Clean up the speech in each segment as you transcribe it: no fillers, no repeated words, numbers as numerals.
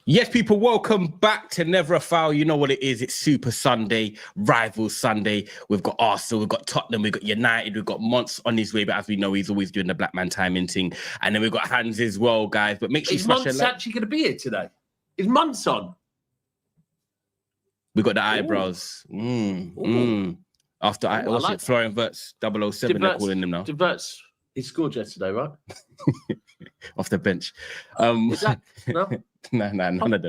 Yes, people, welcome back to Never a Foul. You know what it is. It's Super Sunday, Rival Sunday. We've got Arsenal, we've got Tottenham, we've got United, we've got Monts on his way, but as we know, he's always doing the black man timing thing. And then we've got Hans as well, guys. But make sure you smash Monts actually going to be here today? Is Monts on? We got the eyebrows. After Florian Wirtz, 007, they're calling him now. Wirtz, he scored yesterday, right? Off the bench. Is that no? No, none of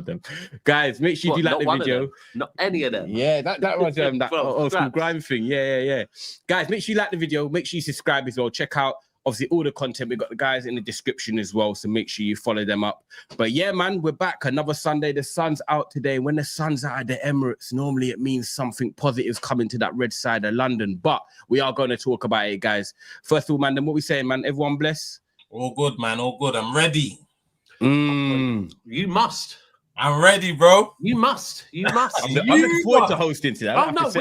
them. Guys, make sure you do like the video. Not any of them. Yeah, that was that old school grime thing. Yeah. Guys, make sure you like the video. Make sure you subscribe as well. Check out obviously all the content. We've got the guys in the description as well, so make sure you follow them up. But yeah, man, we're back another Sunday. The sun's out today. When the sun's out at the Emirates, normally it means something positive is coming to that red side of London. But we are going to talk about it, guys. First of all, man, then what we saying, man? Everyone bless. All good, man. All good. I'm ready. You must. I'm ready, bro. You must. I'm looking forward to hosting today. We must,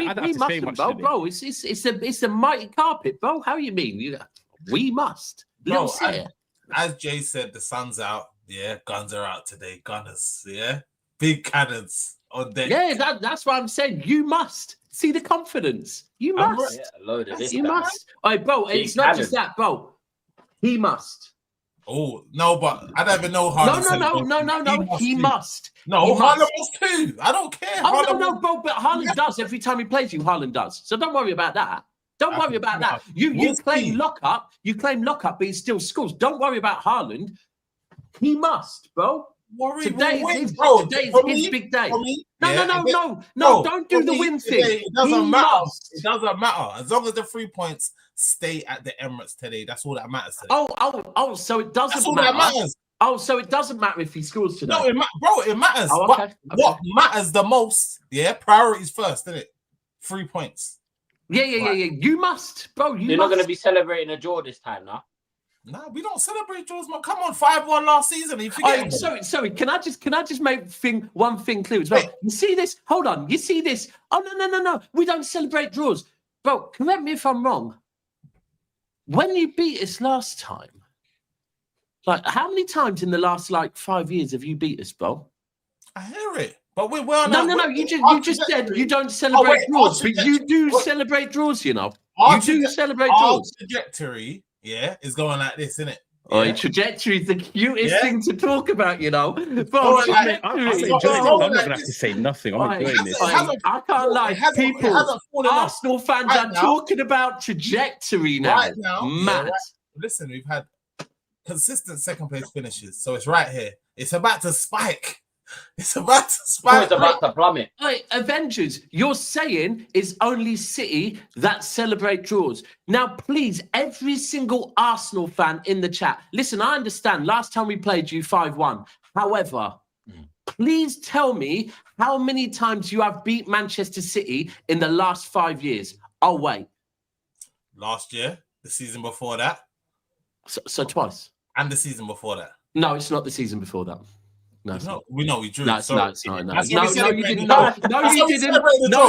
bro. It's a mighty carpet, bro. How you mean? We must. Bro, as Jay said, the sun's out. Yeah, guns are out today. Gunners. Yeah, big cannons on deck. Yeah, that's what I'm saying. You must see the confidence. You must. Load of this. You must. All right, bro. It's not just that, bro. He must. Oh, no, but I don't even know Haaland. No. He must. No, Haaland must too. I don't care. No, bro, but Haaland does every time he plays you. Haaland does. So don't worry about that. Don't worry about that. You claim lockup. You claim lockup, but he still scores. Don't worry about Haaland. He must, bro. Today is his big day. No, don't do the win thing. It doesn't matter. It doesn't matter. As long as the 3 points stay at the Emirates today, that's all that matters today. Oh, so it doesn't that's all matter. That matters. Oh, so it doesn't matter if he scores today. No, it matters. Oh, okay. What matters the most, priorities first, isn't it? 3 points. Yeah. You must, bro. You're not going to be celebrating a draw this time, now. No, we don't celebrate draws, man. Come on, 5-1 last season. You forget. Sorry. Can I just make one thing clear as well? Wait. You see this? Hold on. You see this? Oh no. We don't celebrate draws, bro. Correct me if I'm wrong. When you beat us last time, like how many times in the last 5 years have you beat us, bro? I hear it, but we were no. You just said you don't celebrate draws, but you do celebrate draws. You know, you do celebrate draws. Trajectory. Yeah, it's going like this, isn't it? Oh, trajectory is the cutest thing to talk about, you know. I'm not going to have to say nothing. I'm enjoying this. I can't lie. People, Arsenal fans are talking about trajectory now. Right now, mad. Listen, we've had consistent second place finishes, so it's right here. It's about to spike. It's about to plummet. Hey, Avengers, you're saying it's only City that celebrate draws. Now, please, every single Arsenal fan in the chat, listen, I understand last time we played you 5-1. However, please tell me how many times you have beat Manchester City in the last 5 years. Oh, wait. Last year, the season before that. So twice. And the season before that. No, it's not the season before that. No, we know we drew. No,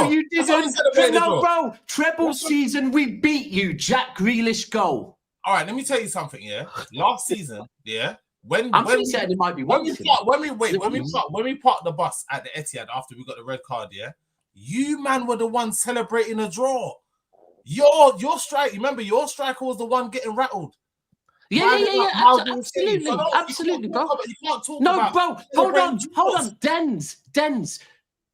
you didn't. No, bro. Treble season, we beat you. Jack Grealish goal. All right, let me tell you something. Yeah, last season. Yeah, when saying it might be when we parked the bus at the Etihad after we got the red card. Yeah, you man were the one celebrating a draw. Your strike. Remember, your striker was the one getting rattled. Yeah. Absolutely, bro. No, bro. Hold on. Dens.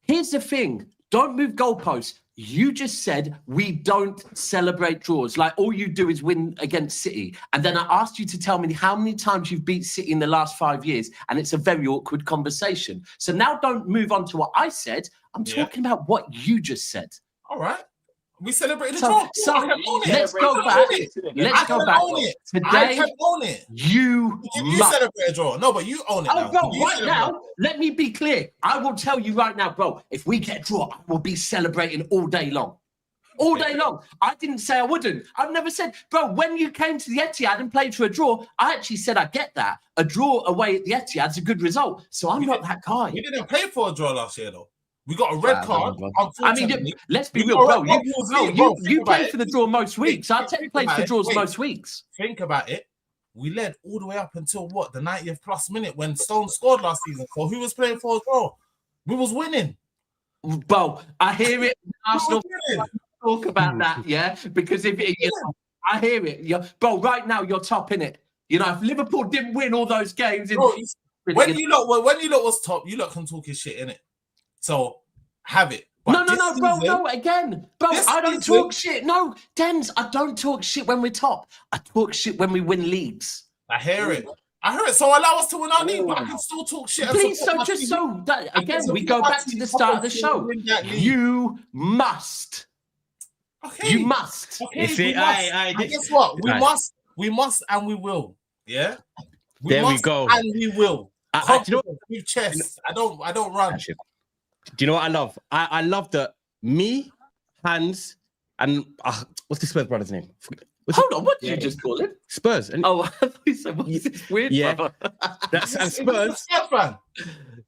Here's the thing. Don't move goalposts. You just said we don't celebrate draws. Like all you do is win against City. And then I asked you to tell me how many times you've beat City in the last 5 years. And it's a very awkward conversation. So now don't move on to what I said. I'm talking about what you just said. All right. We celebrated the draw. So let's go back. Let's go back. Today, I can own it. You celebrate a draw. No, but you own it. Oh, bro, right now, let me be clear. I will tell you right now, bro, if we get a draw, I will be celebrating all day long. All day long. I didn't say I wouldn't. I've never said, bro, when you came to the Etihad and played for a draw, I actually said I get that. A draw away at the Etihad's a good result. So I'm not that guy. We didn't play for a draw last year, though. We got a red card. I mean, let's be real, bro. You played for the draw most weeks. I played for draws most weeks. Think about it. we led all the way up until what, the 90th plus minute when Stone scored last season. So who was playing for as well? We was winning. Bro, I hear it. Arsenal talk about that, yeah? Because I hear it. Bro, right now you're top in it. You know, if Liverpool didn't win all those games, when you lot was top, you lot can talk your shit, innit? So have it. But no, bro, no, again. Bro, I don't talk shit. No, Dens, I don't talk shit when we're top. I talk shit when we win leagues. I hear it. So allow us to win our league, but I can still talk shit. Please, again, we go back to the start of the show. You must. Okay. You must. Okay, guess what? We must and we will. Yeah? We go. And we will. Do you know with chest. I don't run. Do you know what I love? I love that me, Hans, and what's the Spurs brother's name? Hold on, what did you just call him? Spurs. And, I thought you said, what's this weird brother? That's and Spurs. Spurs fan.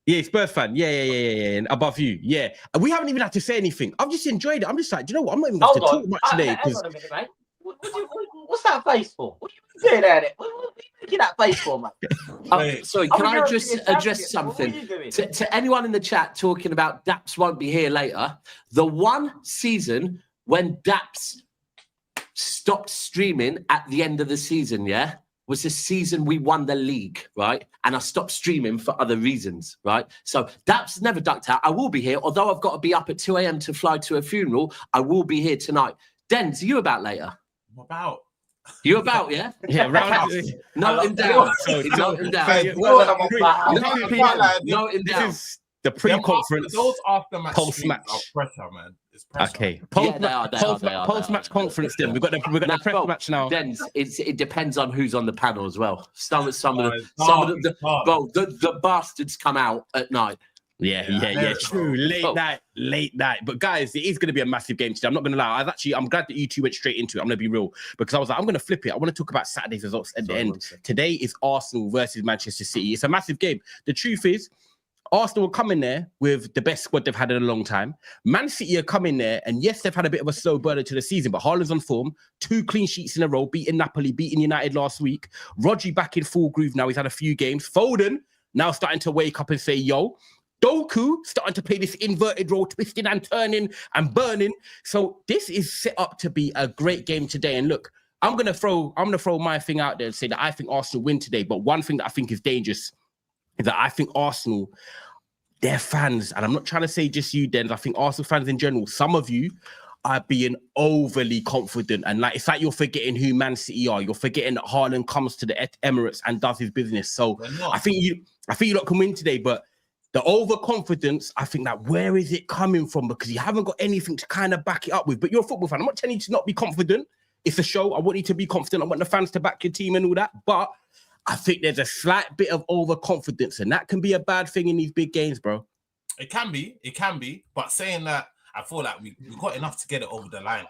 Yeah, Spurs fan. Yeah. And above you. Yeah. And we haven't even had to say anything. I've just enjoyed it. I'm just like, do you know what? I'm not even going to talk much today. Hang on a minute, mate. What's that face for? What are you doing at it? What are you making that face for, man? Sorry, can I just address something? To anyone in the chat talking about Daps won't be here later, the one season when Daps stopped streaming at the end of the season, was the season we won the league, right? And I stopped streaming for other reasons, right? So Daps never ducked out. I will be here, although I've got to be up at 2 a.m. to fly to a funeral. I will be here tonight. Dens, are you about later? I'm about. You about, yeah? Yeah, round. Note him down. Note him down. Note him down. This is the pre-conference. Those after-match post-match pressure, man. It's pressure. Okay. Post-match conference. Then we've got the press match now. Then it depends on who's on the panel as well. Some of the bastards come out at night. Yeah, true. Late night. But guys, it is going to be a massive game today. I'm not going to lie. I'm glad that you two went straight into it. I'm going to be real because I was like, I'm going to flip it. I want to talk about Saturday's results at the end. Today is Arsenal versus Manchester City. It's a massive game. The truth is, Arsenal will come in there with the best squad they've had in a long time. Man City are coming there, and yes, they've had a bit of a slow burner to the season, but Haaland's on form. 2 clean sheets in a row, beating Napoli, beating United last week. Rodri back in full groove now. He's had a few games. Foden now starting to wake up and say, yo. Doku starting to play this inverted role, twisting and turning and burning. So this is set up to be a great game today. And look, I'm gonna throw my thing out there and say that I think Arsenal win today. But one thing that I think is dangerous is that I think Arsenal, their fans, and I'm not trying to say just you, Dens, I think Arsenal fans in general, some of you are being overly confident. And it's like you're forgetting who Man City are. You're forgetting that Haaland comes to the Emirates and does his business. So I think you lot can win today, but the overconfidence, I think that where is it coming from? Because you haven't got anything to kind of back it up with. But you're a football fan. I'm not telling you to not be confident. It's a show. I want you to be confident. I want the fans to back your team and all that. But I think there's a slight bit of overconfidence, and that can be a bad thing in these big games, bro. It can be. But saying that, I feel like we got enough to get it over the line.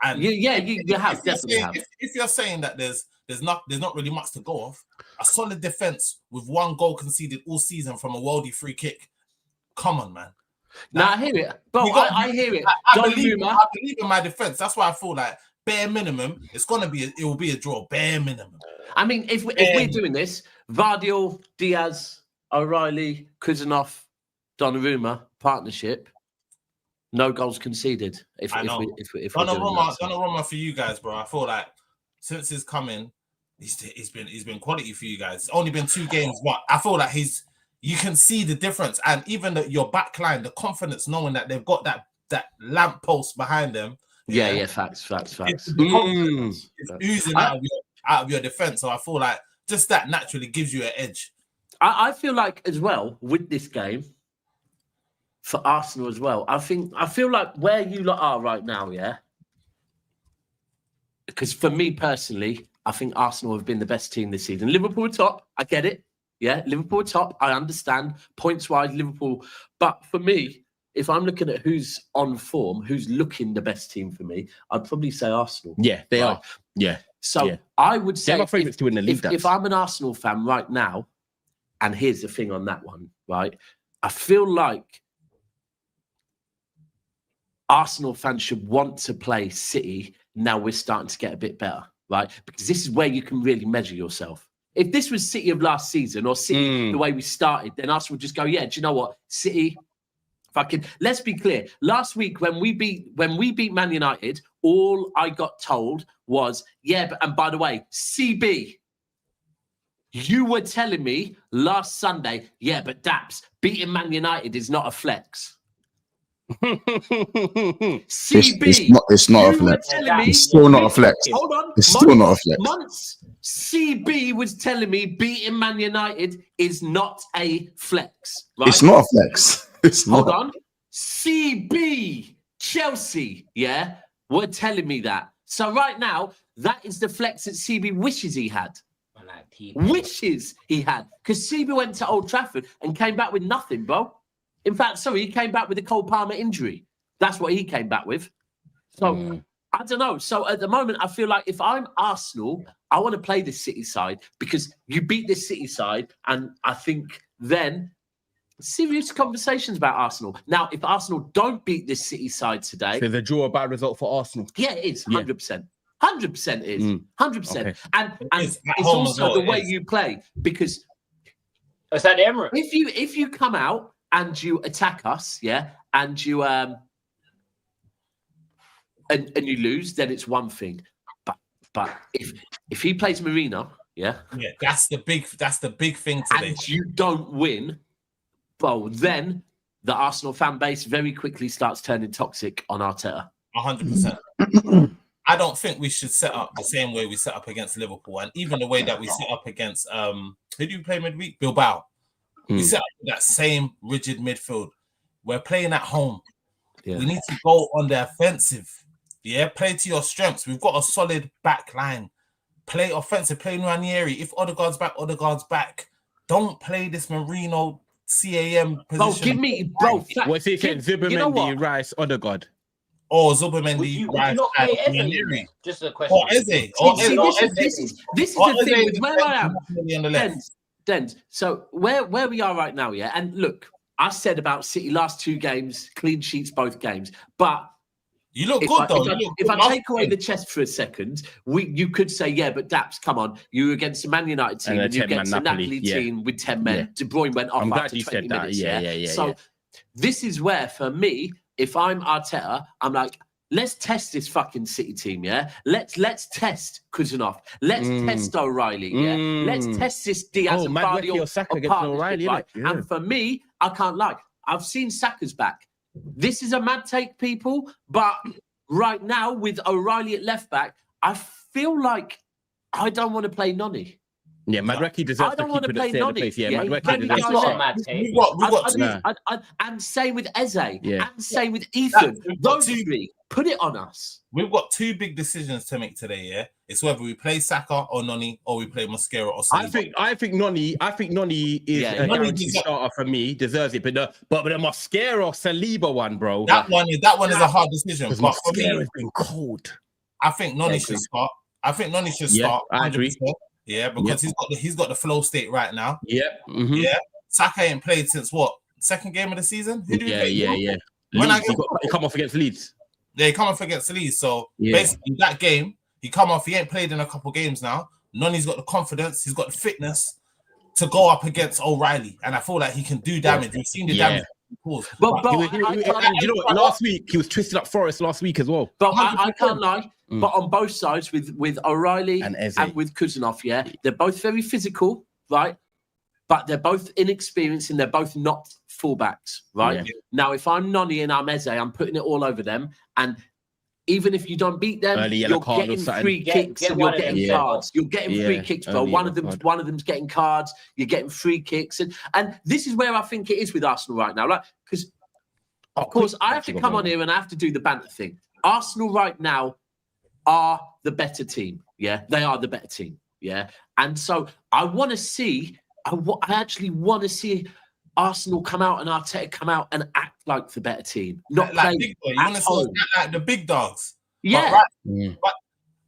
And you have definitely. If you're saying that there's not really much to go off, a solid defense with 1 goal conceded all season from a worldy free kick. Come on, man. I hear it, bro. I hear it. I believe in my defense. That's why I feel like bare minimum. It will be a draw. Bare minimum. I mean, if we're doing this, Vardiol, Diaz, O'Reilly, Kuzanov, Donnarumma partnership. No goals conceded. If Donnarumma for you guys, bro. I feel like since he's coming, he's been quality for you guys. It's only been 2 games, but I feel like you can see the difference, and even your back line, the confidence knowing that they've got that lamppost behind them. Yeah, facts. It's oozing out of your defense. So I feel like just that naturally gives you an edge. I feel like as well with this game. For Arsenal as well, I feel like where you lot are right now, because for me personally, I think Arsenal have been the best team this season. Liverpool top, I get it. Yeah, Liverpool top, I understand. Points-wise, Liverpool. But for me, if I'm looking at who's on form, who's looking the best team for me, I'd probably say Arsenal. Yeah, they are. Yeah. So I would say my favourites to win the league. If I'm an Arsenal fan right now, and here's the thing on that one, right? I feel like Arsenal fans should want to play City. Now we're starting to get a bit better, right? Because this is where you can really measure yourself. If this was City of last season or City the way we started, then Arsenal would just go, yeah, do you know what? City, fucking, let's be clear. Last week when we beat Man United, all I got told was, yeah, but, and by the way, CB, you were telling me last Sunday, yeah, but Daps, beating Man United is not a flex. CB, it's not a flex. It's still not a flex. Hold on. It's still not a flex. CB was telling me beating Man United is not a flex. Right? It's not a flex. Hold on. CB, Chelsea, yeah, were telling me that. So right now, that is the flex that CB wishes he had. Wishes he had. Because CB went to Old Trafford and came back with nothing, bro. In fact, sorry, he came back with a Cole Palmer injury. That's what he came back with. So, I don't know. So, at the moment, I feel like if I'm Arsenal, I want to play this City side because you beat this City side, and I think then serious conversations about Arsenal. Now, if Arsenal don't beat this City side today... So, the draw a bad result for Arsenal? Yeah, it is, 100%. 100% is. 100%. Okay. And it's also the way you play because... Is that the Emirates? If you come out and you attack us, yeah, and you and you lose, then it's one thing. But if he plays Marino, yeah, that's the big thing today. And you don't win, well, then the Arsenal fan base very quickly starts turning toxic on Arteta. 100%. I don't think we should set up the same way we set up against Liverpool, and even the way that we set up against who do you play midweek? Bilbao. We set up that same rigid midfield. We're playing at home. Yeah. We need to go on the offensive. Yeah, play to your strengths. We've got a solid back line. Play offensive, play Ranieri. If Odegaard's back. Don't play this Marino CAM position. Bro, give me, bro. What's he saying? Zubimendi, Rice, Odegaard. Or Zubimendi, Rice, Ranieri. Just a question. Or Eze. This is the thing with where I am. Dens. So where we are right now, yeah, and look, I said about City last 2 games, clean sheets both games, but you look good though. If I take away the chest for a second, you could say, yeah, but Daps, come on, you were against a Man United team and you against a Napoli team with 10 men. Yeah. De Bruyne went off after 20 minutes. Yeah. So this is where, for me, if I'm Arteta, I'm like, let's test this fucking City team, yeah? Let's test Kuzunov. Let's test O'Reilly, yeah? Let's test this Diaz and Vardy Saka against O'Reilly, right? Yeah. And for me, I can't lie. I've seen Saka's back. This is a mad take, people, but right now with O'Reilly at left back, I feel like I don't want to play Noni. Yeah, Madueke deserves to keep it at the place. Yeah, Madueke deserves not a mad take. And same with Eze. Yeah. And same with Ethan. Those 3, put it on us. We've got 2 big decisions to make today, yeah? It's whether we play Saka or Noni or we play Mosquera or Saliba. I think Noni is a guaranteed starter for me, deserves it. But the Mosquera or Saliba one, bro. That one is a hard decision. But for me, has been cold. I think Noni should start. I agree. Yeah, because he's got the flow state right now. Yeah. Mm-hmm. Yeah. Saka ain't played since what? 2nd game of the season? Who do you play? He come off against Leeds. Yeah, he come off against Leeds. So basically that game, he come off, he ain't played in a couple games now. Noni's got the confidence, he's got the fitness to go up against O'Reilly. And I feel like he can do damage. We've seen the damage. But you know what? Last week he was twisted up Forest last week as well. But I can't lie. But on both sides, with O'Reilly and with Kuzunov, yeah, they're both very physical, right? But they're both inexperienced and they're both not fullbacks, right? Yeah. Now, if I'm Noni and I'm Eze, I'm putting it all over them. And even if you don't beat them, you're getting free kicks and you're getting cards. You're getting free kicks, bro. One of them's getting cards. You're getting free kicks, and this is where I think it is with Arsenal right now, like because of course I have to come on here and I have to do the banter thing. Arsenal right now are the better team. Yeah, they are the better team. Yeah, and so I want to see. I actually want to see Arsenal come out and Arteta come out and act like the better team, not like big boy. You want to see like the big dogs. Yeah, but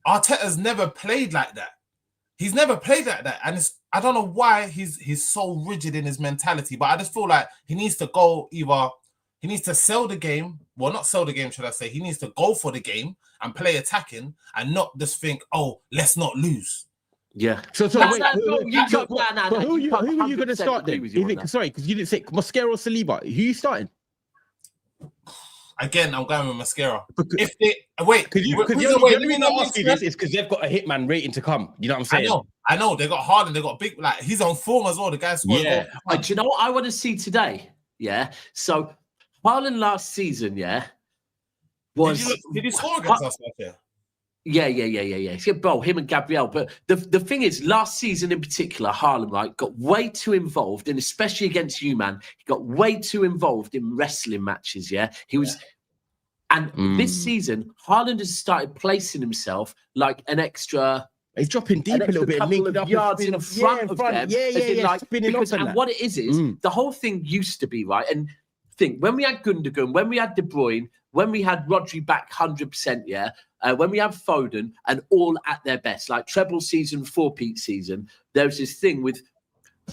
Arteta's never played like that. He's never played like that, and I don't know why he's so rigid in his mentality. But I just feel like he needs to go either. He needs to sell the game. Well, not sell the game, should I say? He needs to go for the game and play attacking and not just think, oh, let's not lose. Yeah. So who are you going to start then? Sorry, because you didn't say Mosquera or Saliba. Who are you starting? Again, I'm going with Mosquera. If they wait, because let me not ask you this is because they've got a hitman rating to come. You know what I'm saying? I know. They got Haaland. They got big. Like he's on form as well. The guy's scoring. Yeah. Do you know what I want to see today? Yeah. So Haaland last season, was did he score against us last year? Yeah. Bro, him and Gabriel. But the thing is, last season in particular, Haaland got way too involved, and especially against you, man, he got way too involved in wrestling matches. Yeah, he was. And this season, Haaland has started placing himself like an extra. He's dropping deep a little bit, linking up yards in front of them. And what it is the whole thing used to be right. And think when we had Gundogan, when we had De Bruyne, when we had Rodri back 100%, when we had Foden and all at their best, like treble season, four-peat season, there's this thing with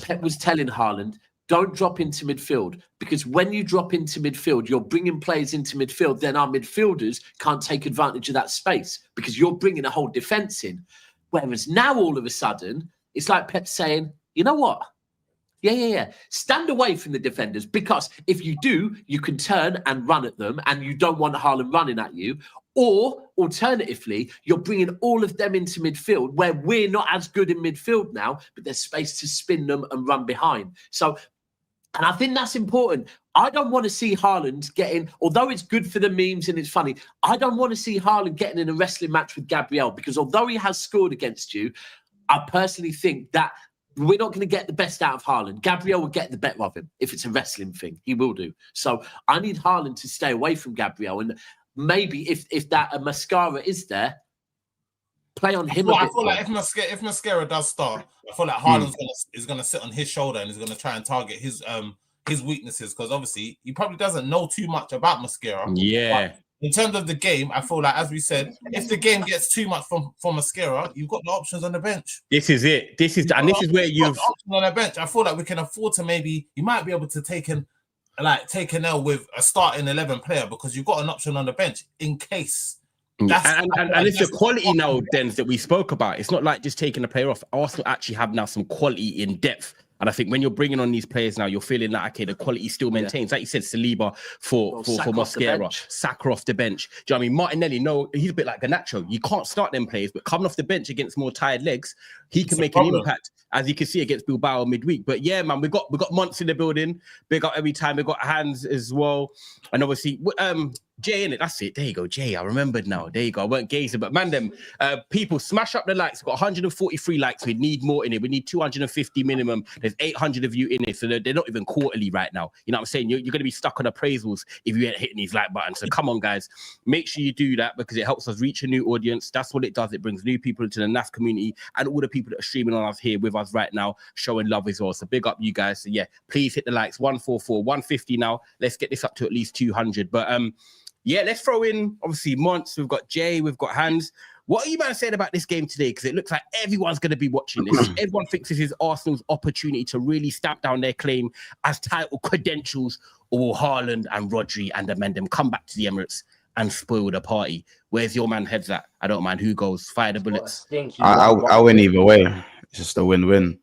Pep was telling Haaland, don't drop into midfield, because when you drop into midfield, you're bringing players into midfield, then our midfielders can't take advantage of that space because you're bringing a whole defence in. Whereas now, all of a sudden, it's like Pep saying, you know what? Yeah. Stand away from the defenders, because if you do, you can turn and run at them, and you don't want Haaland running at you. Or alternatively, you're bringing all of them into midfield where we're not as good in midfield now, but there's space to spin them and run behind. So, and I think that's important. I don't want to see Haaland getting, although it's good for the memes and it's funny, I don't want to see Haaland getting in a wrestling match with Gabriel, because although he has scored against you, I personally think that we're not going to get the best out of Haaland. Gabriel will get the better of him if it's a wrestling thing. He will do. So I need Haaland to stay away from Gabriel. And maybe if that a Mascara is there, play on him. I feel like if Mascara does start, I feel like Haaland is gonna sit on his shoulder and he's gonna try and target his weaknesses, because obviously he probably doesn't know too much about Mascara. Yeah. But in terms of the game, I feel like, as we said, if the game gets too much from Mascara, you've got the options on the bench. This is it. This is where you've got the options on the bench. I feel like we can afford to you might be able to take an L with a starting 11 player, because you've got an option on the bench in case. And it's the quality now, Dens, that we spoke about. It's not like just taking a player off. Arsenal actually have now some quality in depth. And I think when you're bringing on these players now, you're feeling like, okay, the quality still maintains. Like you said, Saliba for Mosquera, Saka off the bench. Do you know what I mean? Martinelli, no, he's a bit like Garnacho. You can't start them players, but coming off the bench against more tired legs, he can make an impact, as you can see against Bilbao midweek. But yeah, man, we got months in the building. Big up every time. We got hands as well. And obviously, Jay, in it. That's it. There you go, Jay. I remembered now. There you go. I weren't gazing, but man, people smash up the likes. We've got 143 likes. We need more in it. We need 250 minimum. There's 800 of you in it, so they're not even quarterly right now. You know what I'm saying? You're going to be stuck on appraisals if you ain't hitting these like buttons. So come on, guys, make sure you do that, because it helps us reach a new audience. That's what it does. It brings new people into the NAF community, and all the people that are streaming on us here with us right now, showing love as well. So big up you guys. So yeah, please hit the likes. 144, 150 now. Let's get this up to at least 200. But yeah, let's throw in, obviously, Monts. We've got Jay. We've got Hans. What are you man saying about this game today? Because it looks like everyone's going to be watching this. Everyone thinks this is Arsenal's opportunity to really stamp down their claim as title credentials, or will Haaland and Rodri and the men them come back to the Emirates and spoil the party? Where's your man heads at? I don't mind who goes. Fire the bullets. I win either way. It's just a win-win.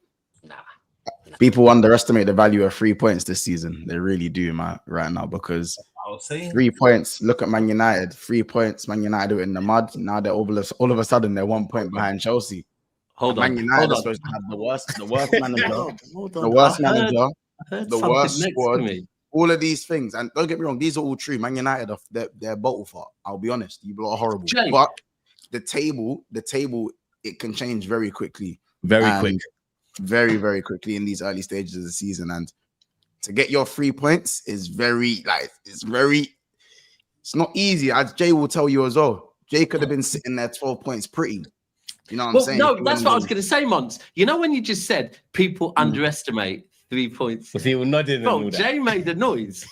People underestimate the value of 3 points this season. They really do, man, right now, because 3 points. Look at Man United. 3 points. Man United are in the mud. Now they're all of a sudden they're 1 point behind Chelsea. Man United are supposed to have the worst manager, the worst manager, the worst squad. All of these things, and don't get me wrong, these are all true. Man United are they're bottle fart. I'll be honest, you are horrible. Jay. But the table, it can change very quickly. Very, very quickly in these early stages of the season. And to get your 3 points is it's not easy. As Jay will tell you as well. Jay could have been sitting there 12 points pretty. You know what I'm saying? No, that's what I was going to say, Mons. You know when you just said people underestimate 3 points? He was nodding. Bro, Jay made the noise.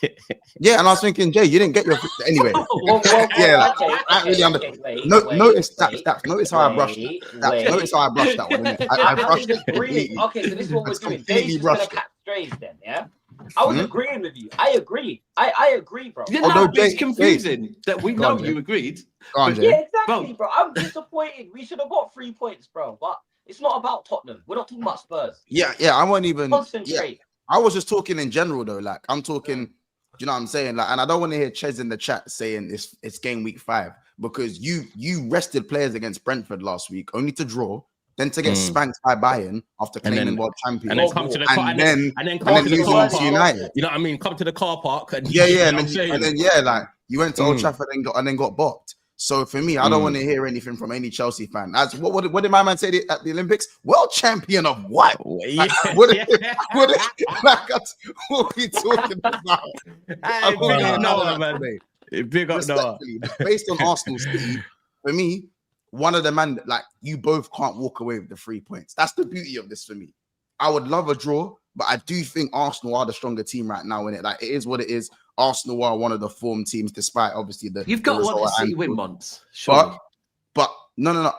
Yeah, and I was thinking, Jay, you didn't get your... Anyway. I really understand. Notice that. Notice how I brushed that. Notice how I brushed that one. I brushed it completely. Okay, so this is what we're doing. Jay's just going to catch strays then, yeah? I was agreeing with you. I agree. I agree, bro. It's confusing that we know you agreed. Yeah, exactly, bro. I'm disappointed. We should have got 3 points, bro. But it's not about Tottenham. We're not talking about Spurs. Yeah. I won't even concentrate. I was just talking in general though. Like I'm talking, do you know what I'm saying? Like, and I don't want to hear Ches in the chat saying it's game week 5 because you rested players against Brentford last week only to draw, then to get spanked by Bayern after claiming world champion, and then come to the car, and then losing to United. You know what I mean? Come to the car park and and then like you went to Old Trafford and then got bopped. So for me, I don't want to hear anything from any Chelsea fan. As what did my man say at the Olympics? World champion of what? Yeah. What are we talking about? Big up Noah. Based on Arsenal City, for me, one of the man like you both can't walk away with the 3 points. That's the beauty of this for me. I would love a draw, but I do think Arsenal are the stronger team right now in it. Like it is what it is. Arsenal are one of the form teams, despite obviously you've got to want to see win once. Sure. But no.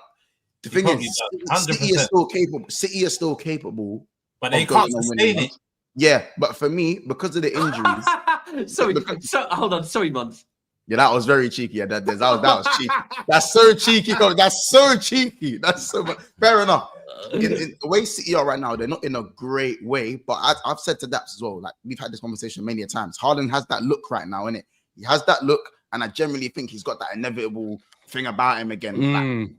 The thing is, City is still capable. City is still capable, but they can't sustain it. Yeah, but for me, because of the injuries. So hold on, sorry, Mons. Yeah, that was very cheeky. Yeah, that was cheeky. That's so cheeky. That's so cheeky. That's so much. Fair enough. In the way City are right now, they're not in a great way. But I've said to Daps as well, like we've had this conversation many a times. Haaland has that look right now, innit? He has that look, and I generally think he's got that inevitable thing about him again,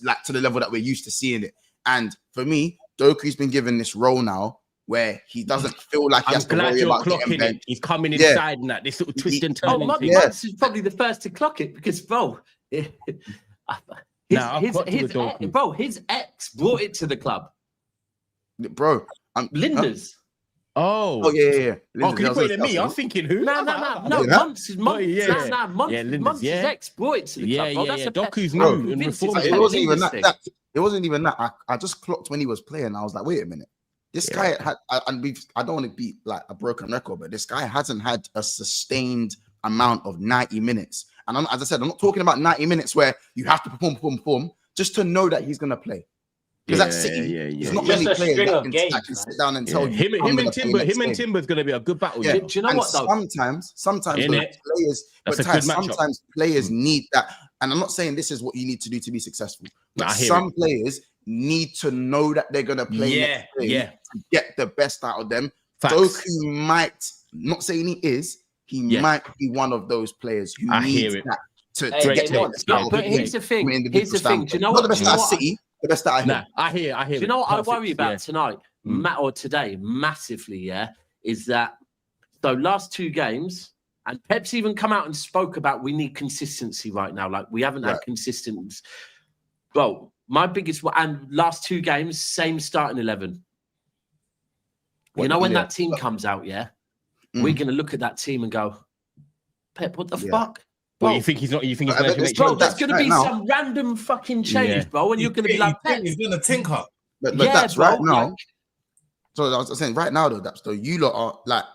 like to the level that we're used to seeing it. And for me, Doku's been given this role now where he doesn't feel like he has to worry about getting benched. He's coming inside and that this little twist and turn. Mons is probably the first to clock it because, bro. His ex brought it to the club. Bro, Linda's. Oh yeah. Oh, can you put it at me? I'm thinking who? No. Month's ex brought it to the club. Yeah. Doku's new and reformed. It wasn't even that. It wasn't even that. I just clocked when he was playing. I was like, wait a minute. This guy had, I don't want to be like a broken record, but this guy hasn't had a sustained amount of 90 minutes. And as I said, I'm not talking about 90 minutes where you have to perform, just to know that he's going to play. Because that's City. There's not many players that can sit down and tell you. Him and Timber's going to be a good battle. Yeah. Do you know what, though? Sometimes players need that. And I'm not saying this is what you need to do to be successful. But some players need to know that they're going to play next game to get the best out of them. Doku might, not saying he is, might be one of those players who needs that to get the best out of But here's the thing. Do you know what? Not the best out of City, the best out of him. I hear. Do you know what I worry about tonight, or today, massively, is that so last 2 games, and Pep's even come out and spoke about we need consistency right now. Like we haven't had consistency. Well, my biggest and last 2 games, same starting 11. You know when that team comes out, we're gonna look at that team and go, Pep, what the fuck? Well, you think he's not? You think he's going to make? Bro, there's going to be some random fucking change, bro, and you're going to be like, he's going to tinker. But that's right now. So I was saying right now though, that's you lot are like,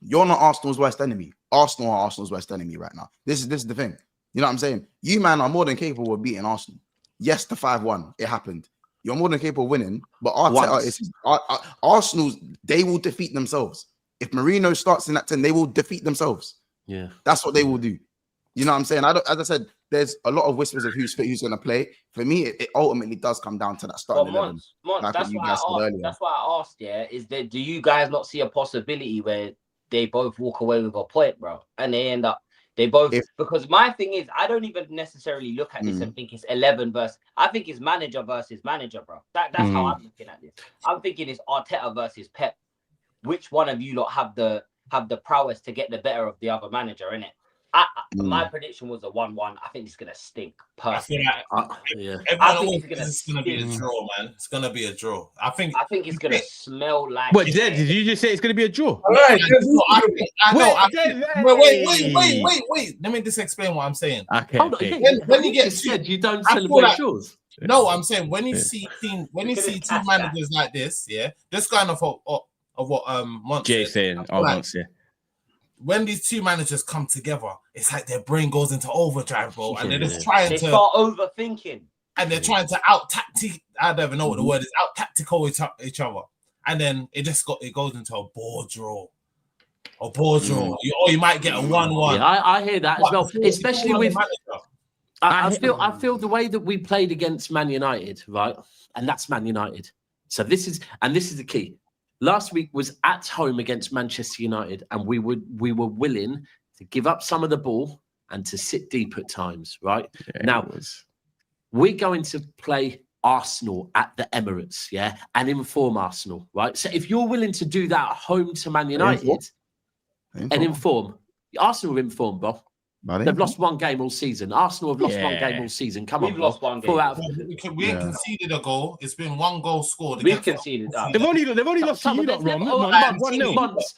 you're not Arsenal's worst enemy. Arsenal are Arsenal's worst enemy right now. This is the thing. You know what I'm saying? You man are more than capable of beating Arsenal. Yes, the 5-1, it happened. You're more than capable of winning, but Arsenal's, they will defeat themselves. If Mourinho starts in that 10, they will defeat themselves. Yeah, that's what they will do. You know what I'm saying? As I said, there's a lot of whispers of who's fit, who's going to play. For me, it ultimately does come down to that starting 11. That's why I asked, is that do you guys not see a possibility where they both walk away with a point, bro? And they end up, because my thing is, I don't even necessarily look at this and think it's 11 versus, I think it's manager versus manager, bro. That's how I'm looking at this. I'm thinking it's Arteta versus Pep. Which one of you lot have the prowess to get the better of the other manager, innit? My prediction was a 1-1. I think it's gonna stink. Personally, I think it's gonna be a draw, man. It's gonna be a draw. I think it's gonna smell like. What did you just say? It's gonna be a draw. Right. Wait. Let me just explain what I'm saying. Okay. When you get said you don't celebrate draws. No, I'm saying when you see two managers like this, this kind of what Jay saying, when these 2 managers come together, it's like their brain goes into overdrive, bro, and they're just trying to start overthinking, and they're trying to I don't even know what the word is, out-tactical each other, and then it goes into a ball draw. or ball draw, or you might get a 1-1. Yeah, I hear that as well, especially with. I feel the way that we played against Man United, right? And that's Man United. So this is the key. Last week was at home against Manchester United, and we were willing to give up some of the ball and to sit deep at times, right? Yeah, now we're going to play Arsenal at the Emirates, yeah, and inform Arsenal, right? So if you're willing to do that at home to Man United and inform, Arsenal are informed, bro. They've lost one game all season. Arsenal have lost one game all season. We've lost one game. We conceded a goal. It's been one goal scored. We've conceded. They've only lost to you, not wrong.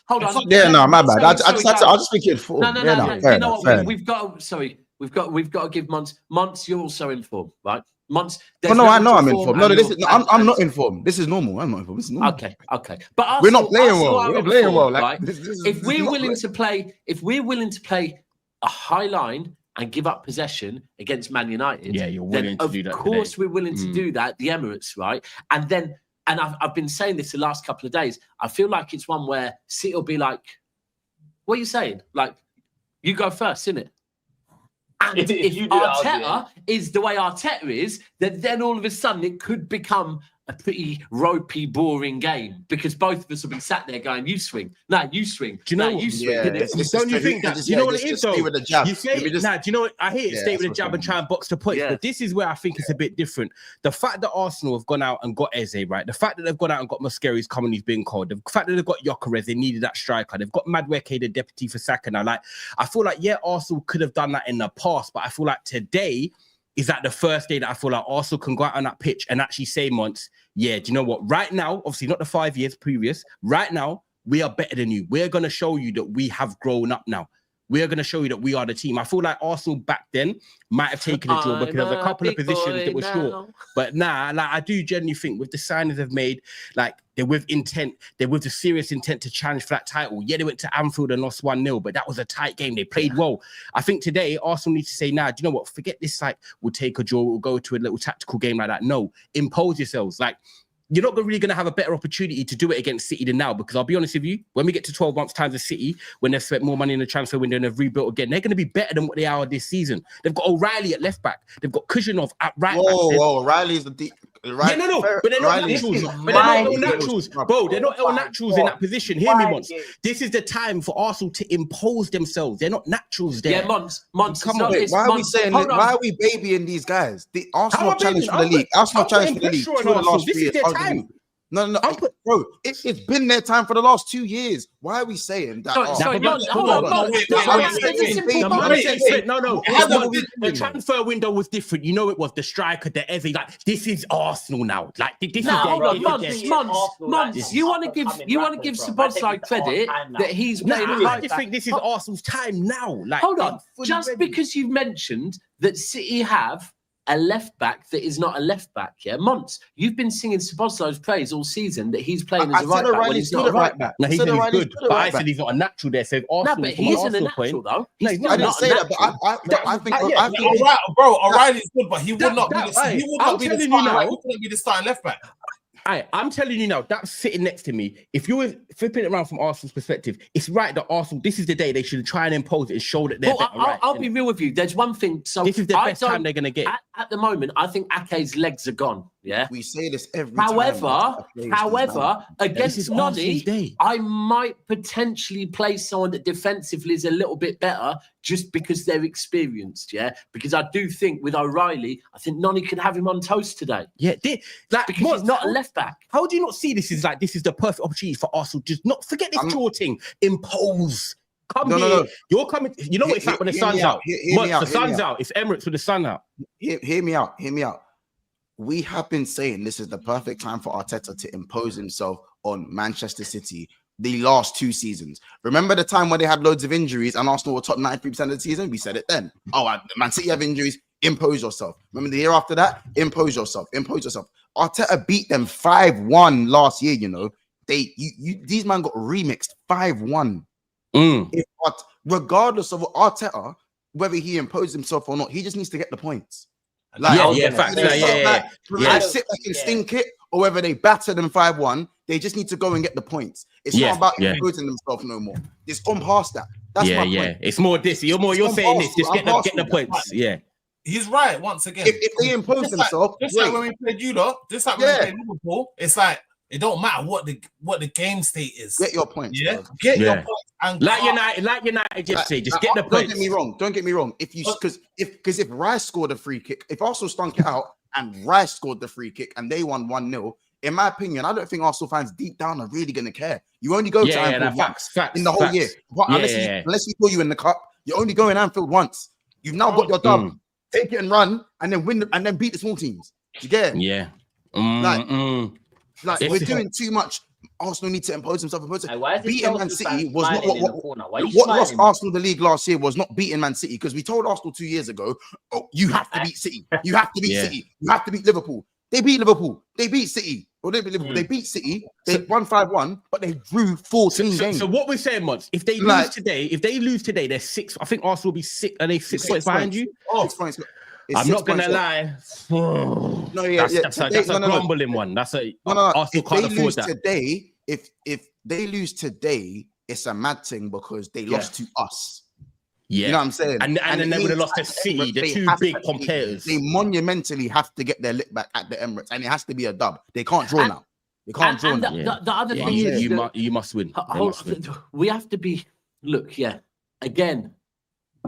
Hold on. Yeah, no, my bad. I just think it's full. No. You know what? We've got to give Monts. You're also informed, right? Monts. No, I know I'm informed. I'm not informed. This is normal. I'm not informed. This is normal. Okay. But we're not playing well. We're not playing well. Like, if we're willing to play a high line and give up possession against Man United, you're willing to do that. Of course, we're willing to do that. The Emirates, right? And I've been saying this the last couple of days. I feel like it's one where City will be like, "What are you saying? Like, you go first, innit?" And if Arteta is the way Arteta is, then all of a sudden it could become a pretty ropey, boring game because both of us will be sat there going, "You swing, no, you swing." Do you know you swing? Don't you think that? You know what it is though? You say, do you know what? I hear it. Stay with the jab and try and box the points, but this is where I think it's a bit different. The fact that Arsenal have gone out and got Eze, right? The fact that they've gone out and got Mascari's coming, he's been called. The fact that they've got Gyökeres, they needed that striker. They've got Madueke, the deputy for Saka now. Like, I feel like Arsenal could have done that in the past, but I feel like today is that the first day that I feel like Arsenal can go out on that pitch and actually say, Monts, do you know what? Right now, obviously not the 5 years previous, right now, we are better than you. We're going to show you that we have grown up now. We are going to show you that we are the team. I feel like Arsenal back then might have taken a draw because there was a couple of positions that were short. But like I do genuinely think with the signings they've made, like they're with intent, they're with the serious intent to challenge for that title. Yeah, they went to Anfield and lost 1-0, but that was a tight game. They played well. I think today Arsenal needs to say, do you know what? Forget this, like, we'll take a draw, we'll go to a little tactical game like that. No, impose yourselves. Like, you're not really going to have a better opportunity to do it against City than now, because I'll be honest with you, when we get to 12 months' time of City, when they've spent more money in the transfer window and they've rebuilt again, they're going to be better than what they are this season. They've got O'Reilly at left back. They've got Kujanov at right back. Whoa, O'Reilly's the deep. Right, but they're not naturals. But they're not all naturals, bro. They're not all naturals in that position. Hear me, Monts. This is the time for Arsenal to impose themselves. They're not naturals there. Yeah, Monts. Come on, why are we saying? Why are we babying these guys? The Arsenal challenge for the league. Arsenal challenge for the league. 2 of the last 3 years. No. Bro, it's been their time for the last 2 years. Why are we saying that? No. The transfer window was different. You know it was. The striker, the Eze. Like, this is Arsenal now. Like, this is Monts. You want to give Szoboszlai credit that he's playing right back. I just think this is Arsenal's time now. Like, hold on. Just because you've mentioned that City have a left back that is not a left back, Monts, you've been singing Szoboszlai's praise all season that he's playing as a right back when he's not a right back. No, he's good, but I said he's not a natural there. So no, but he isn't a natural though. I didn't say that, but I think, bro, O'Reilly's good, but he would not be the starting left back. I'm telling you now, that's sitting next to me. If you were flipping it around from Arsenal's perspective, it's right that Arsenal, this is the day they should try and impose it and show that they're better. I'll be real with you. There's one thing. So this is the best time they're going to get. At the moment, I think Ake's legs are gone. Yeah, we say this every time. However, against Noddy, I might potentially play someone that defensively is a little bit better just because they're experienced. Yeah, because I do think with O'Reilly, I think Noddy could have him on toast today. Yeah, because he's not a left back. How do you not see this is the perfect opportunity for Arsenal? Just not forget this draw thing. Impose. Come here. No. You're coming. You know what it's like when the sun's out. The sun's out. It's Emirates with the sun out. Hear me out. We have been saying this is the perfect time for Arteta to impose himself on Manchester City the last 2 seasons. Remember the time when they had loads of injuries and Arsenal were top 93% of the season? We said it then. Man City have injuries. Impose yourself. Remember the year after that? Impose yourself. Arteta beat them 5-1 last year, you know. These men got remixed 5-1. Regardless of Arteta, whether he imposed himself or not, he just needs to get the points. Sit back and stink it, or whether they batter them 5-1, they just need to go and get the points. It's not about imposing themselves no more. It's gone past that. That's my point. It's more this. You're saying this. Just get the points. Yeah. He's right once again. If they impose themselves, just like when we played you lot, just like when we played Liverpool, it's like it don't matter what the game state is. Get your points. Yeah, get your points. And like United, just say, just get the points. Don't get me wrong. If Rice scored a free kick, if Arsenal stunk it out and Rice scored the free kick and they won 1-0, in my opinion, I don't think Arsenal fans deep down are really going to care. You only go to Anfield once in the whole year. Unless you throw you in the cup, you're only going Anfield once. You've now got your dub. Take it and run, and then win, and then beat the small teams. You get it? Yeah. Like we're doing too much. Arsenal need to impose themselves. Beating Man City was not what lost Arsenal the league last year. Was not beating Man City, because we told Arsenal 2 years ago, "Oh, you have to beat City. You have to beat City. You have to beat Liverpool." They beat Liverpool. They beat City. Or they beat Liverpool. They beat City. They won 5-1, but they drew 14 games. So what we're saying, Mods, if they lose today, they're 6. I think Arsenal will be 6. Are they 6 points behind you? 6 points. I'm not gonna lie. That's a grumbling one. That's a Arsenal can't afford that. Today, if they lose today, it's a mad thing because they lost to us. Yeah, you know what I'm saying? And then they would have lost to City, the two big competitors. They monumentally have to get their lick back at the Emirates, and it has to be a dub. They can't draw now. They can't draw now. The other thing is you must win. We have to be. Look, again,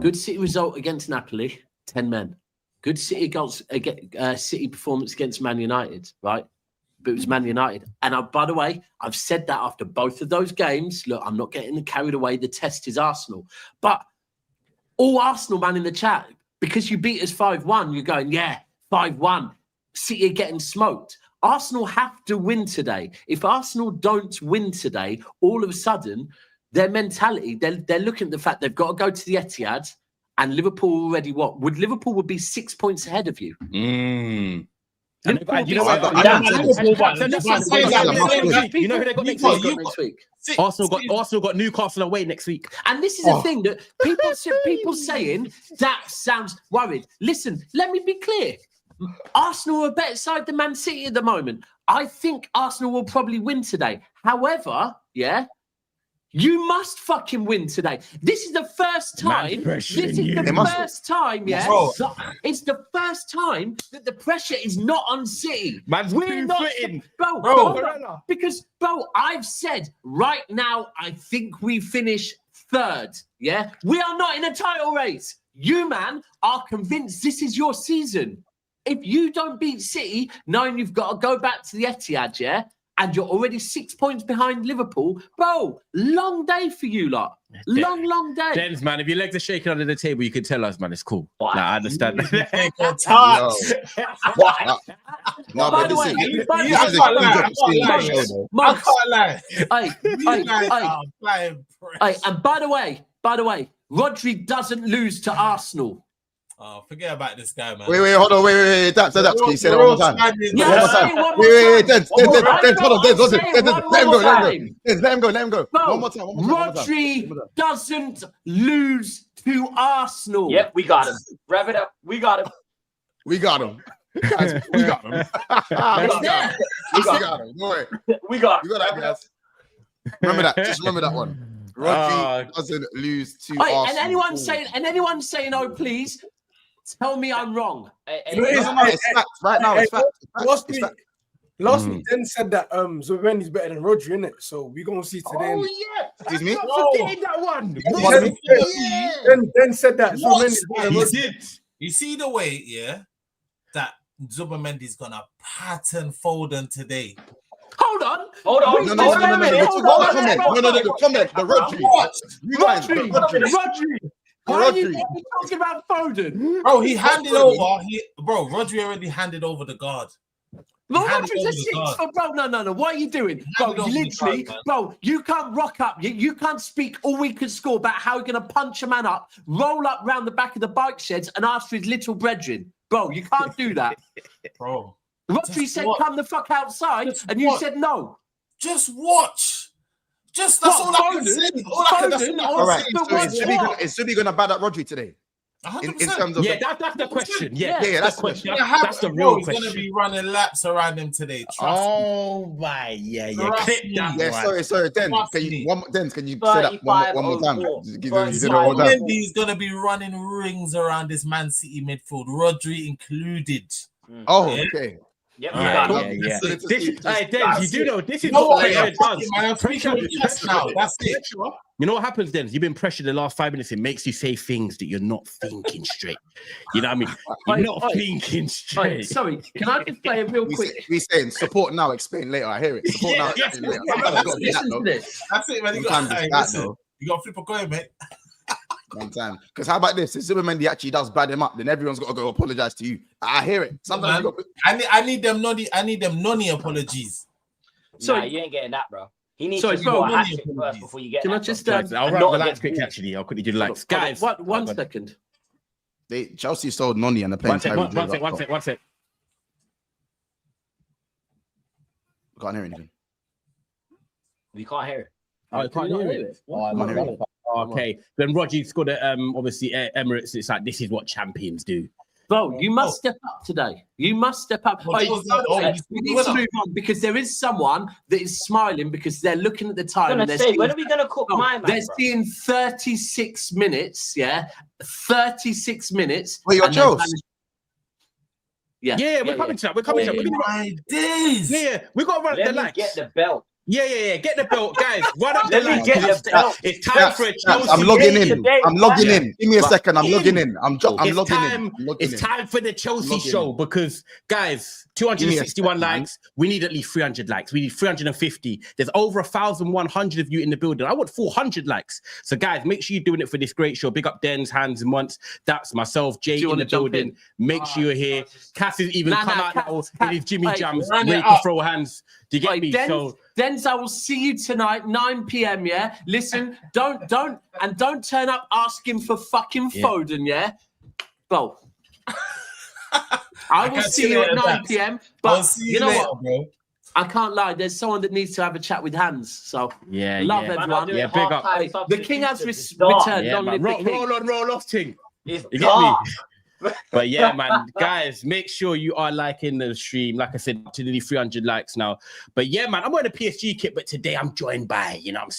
good City result against Napoli, 10 men. Good City City performance against Man United, right? But it was Man United. And by the way, I've said that after both of those games. Look, I'm not getting carried away. The test is Arsenal, but all Arsenal, man, in the chat, because you beat us 5-1, you're going, 5-1. City are getting smoked. Arsenal have to win today. If Arsenal don't win today, all of a sudden, their mentality, they're looking at the fact they've got to go to the Etihad, and Liverpool already Liverpool would be 6 points ahead of you. You know who they got next week? Arsenal got Newcastle away next week. And this is the thing that people saying that sounds worried. Listen, let me be clear. Arsenal are a better side than Man City at the moment. I think Arsenal will probably win today. However, you must fucking win today. This is the first time. It's the first time that the pressure is not on City. We're not, bro. Because I've said right now, I think we finish 3rd. Yeah, we are not in a title race. You, man, are convinced this is your season. If you don't beat City, knowing you've got to go back to the Etihad, and you're already 6 points behind Liverpool, bro, long day for you lot. Long day. Dens, man, if your legs are shaking under the table, you can tell us, man. It's cool. Like, I understand. By the way, and by the way, Rodri doesn't lose to Arsenal. Oh, forget about this guy, man. Wait, hold on. Wait. Can you say that one more time? Let him go. One more time. Rodri doesn't lose to Arsenal. Yep, we got him. Rev it up. We got him. Guys, we got him. We got him. Guys. Remember that. Just remember that one. Rodri doesn't lose to Arsenal. And anyone saying, oh, please, tell me I'm wrong. It's facts. Right now, it's facts. Last week, Den said that Zubimendi's better than Rodri, innit? So we're going to see today. Oh, yeah. Excuse me? Forgetting that one. Den said that Zubimendi's better than Rodri. You see the way, that Zubimendi's going to pattern Foden today. Hold on. No. Comment. Rodri. Why are you talking about Foden? Bro, he handed over. Rodri already handed over the guard. Rodri's a 6 for bro. No. What are you doing? Bro, literally, you can't rock up. You can't speak all we can score about how you're going to punch a man up, roll up round the back of the bike sheds and ask for his little brethren. Bro, you can't do that. Bro. Rodri said, come the fuck outside, and you said no. Just watch. That's all I can say. All right. So is Zubi going to bad at Rodri today? in terms of that's the question. Yeah, that's the question. That's the real question. He's going to be running laps around him today. Trust me. My, yeah. Clip that sorry. Then can you say that one more time? He's going to be running rings around this Man City midfield, Rodri included. Okay. Yeah. Denz, you do know this is what pressure does. Pressure now. That's it. You know what happens, Denz? You've been pressured the last 5 minutes. It makes you say things that you're not thinking straight. You know what I mean? You're not thinking straight. Sorry, can I just play it real quick? We saying support now, explain later. I hear it. Support now, explain later. That's it, man. You got to flip a coin, mate. One time, because how about this? If Zubimendi actually does bad him up, then everyone's got to go apologize to you. I hear it. Sometimes I need them nonny apologies. So you ain't getting that, bro. He needs to score a hat-trick first before you get. Can I just? I'll write the likes quick. Actually, I'll quickly do the likes, guys. One second. Chelsea sold Noni and they're playing. One sec. We can't hear anything. We can't hear it. I can't hear it. Okay, then Roger scored at obviously Emirates. It's like this is what champions do. Bro, you must step up today. You must step up. We need to move on because there is someone that is smiling because they're looking at the time. When are we going to cook my man? They're seeing 36 minutes. Yeah, 36 minutes. Wait, you're Joe. Yeah, we're coming to that. We're coming to that. Yeah, we got to run up the likes. Get the belt. Yeah. Get the belt, guys. Run up the likes. It's time for a Chelsea. I'm logging in. Give me a second. I'm logging in. I'm logging in. It's time for the Chelsea show because, guys, 261 likes. We need at least 300 likes. We need 350. There's over 1,100 of you in the building. I want 400 likes. So, guys, make sure you're doing it for this great show. Big up Denz, Hans, and Monts. That's myself, Jay in the building. Make sure you're here. Cass is even come out now in his Jimmy Jams, ready to throw hands. Do you get me? Denz, I will see you tonight, 9 p.m. Yeah, listen, don't turn up asking for fucking Foden. Yeah, bro. I will see you at 9 p.m. But you know what, bro? I can't lie. There's someone that needs to have a chat with Hans. So love everyone. Yeah, big up. The king has returned. Roll off, Ting. You get me? But yeah, man, guys, make sure you are liking the stream. Like I said, to nearly 300 likes now. But yeah, man, I'm wearing a PSG kit, but today I'm joined by, you know what I'm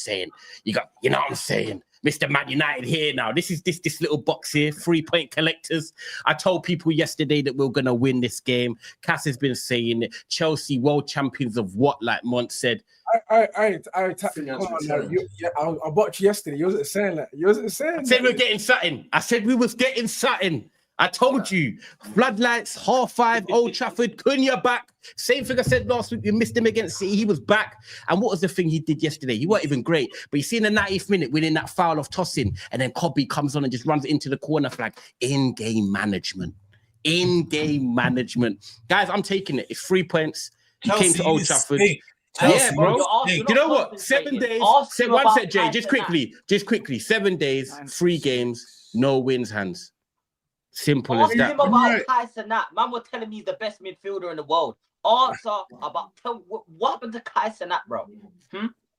saying? Mr. Man United here now. This is this little box here, 3-point collectors. I told people yesterday that we we're gonna win this game. Cass has been saying it. Chelsea world champions of what, like Mont said. I watched yesterday. You wasn't saying that. I said we were getting something. I said we was getting something. I told you, floodlights, 5:30, Old Trafford, Cunha back. Same thing I said last week. We missed him against City. He was back. And what was the thing he did yesterday? He weren't even great. But you see in the 90th minute, winning that foul of tossing, and then Cobby comes on and just runs into the corner flag. In-game management. Guys, I'm taking it. It's 3 points. He came to Old Trafford. Yeah, bro. You know what? 7 days. One sec, Jay. Just quickly. 7 days, 3 games, no wins, Hans. Simple as that. Man was telling me he's the best midfielder in the world. Answer about what happened to Kai Cenat, bro?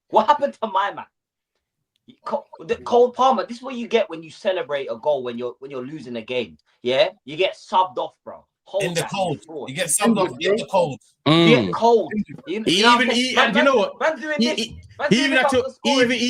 What happened to my man? Cole Palmer. This is what you get when you celebrate a goal when you're losing a game. Yeah, you get subbed off, bro. In the cold. You get subbed off in the cold. Get cold. And you know what? He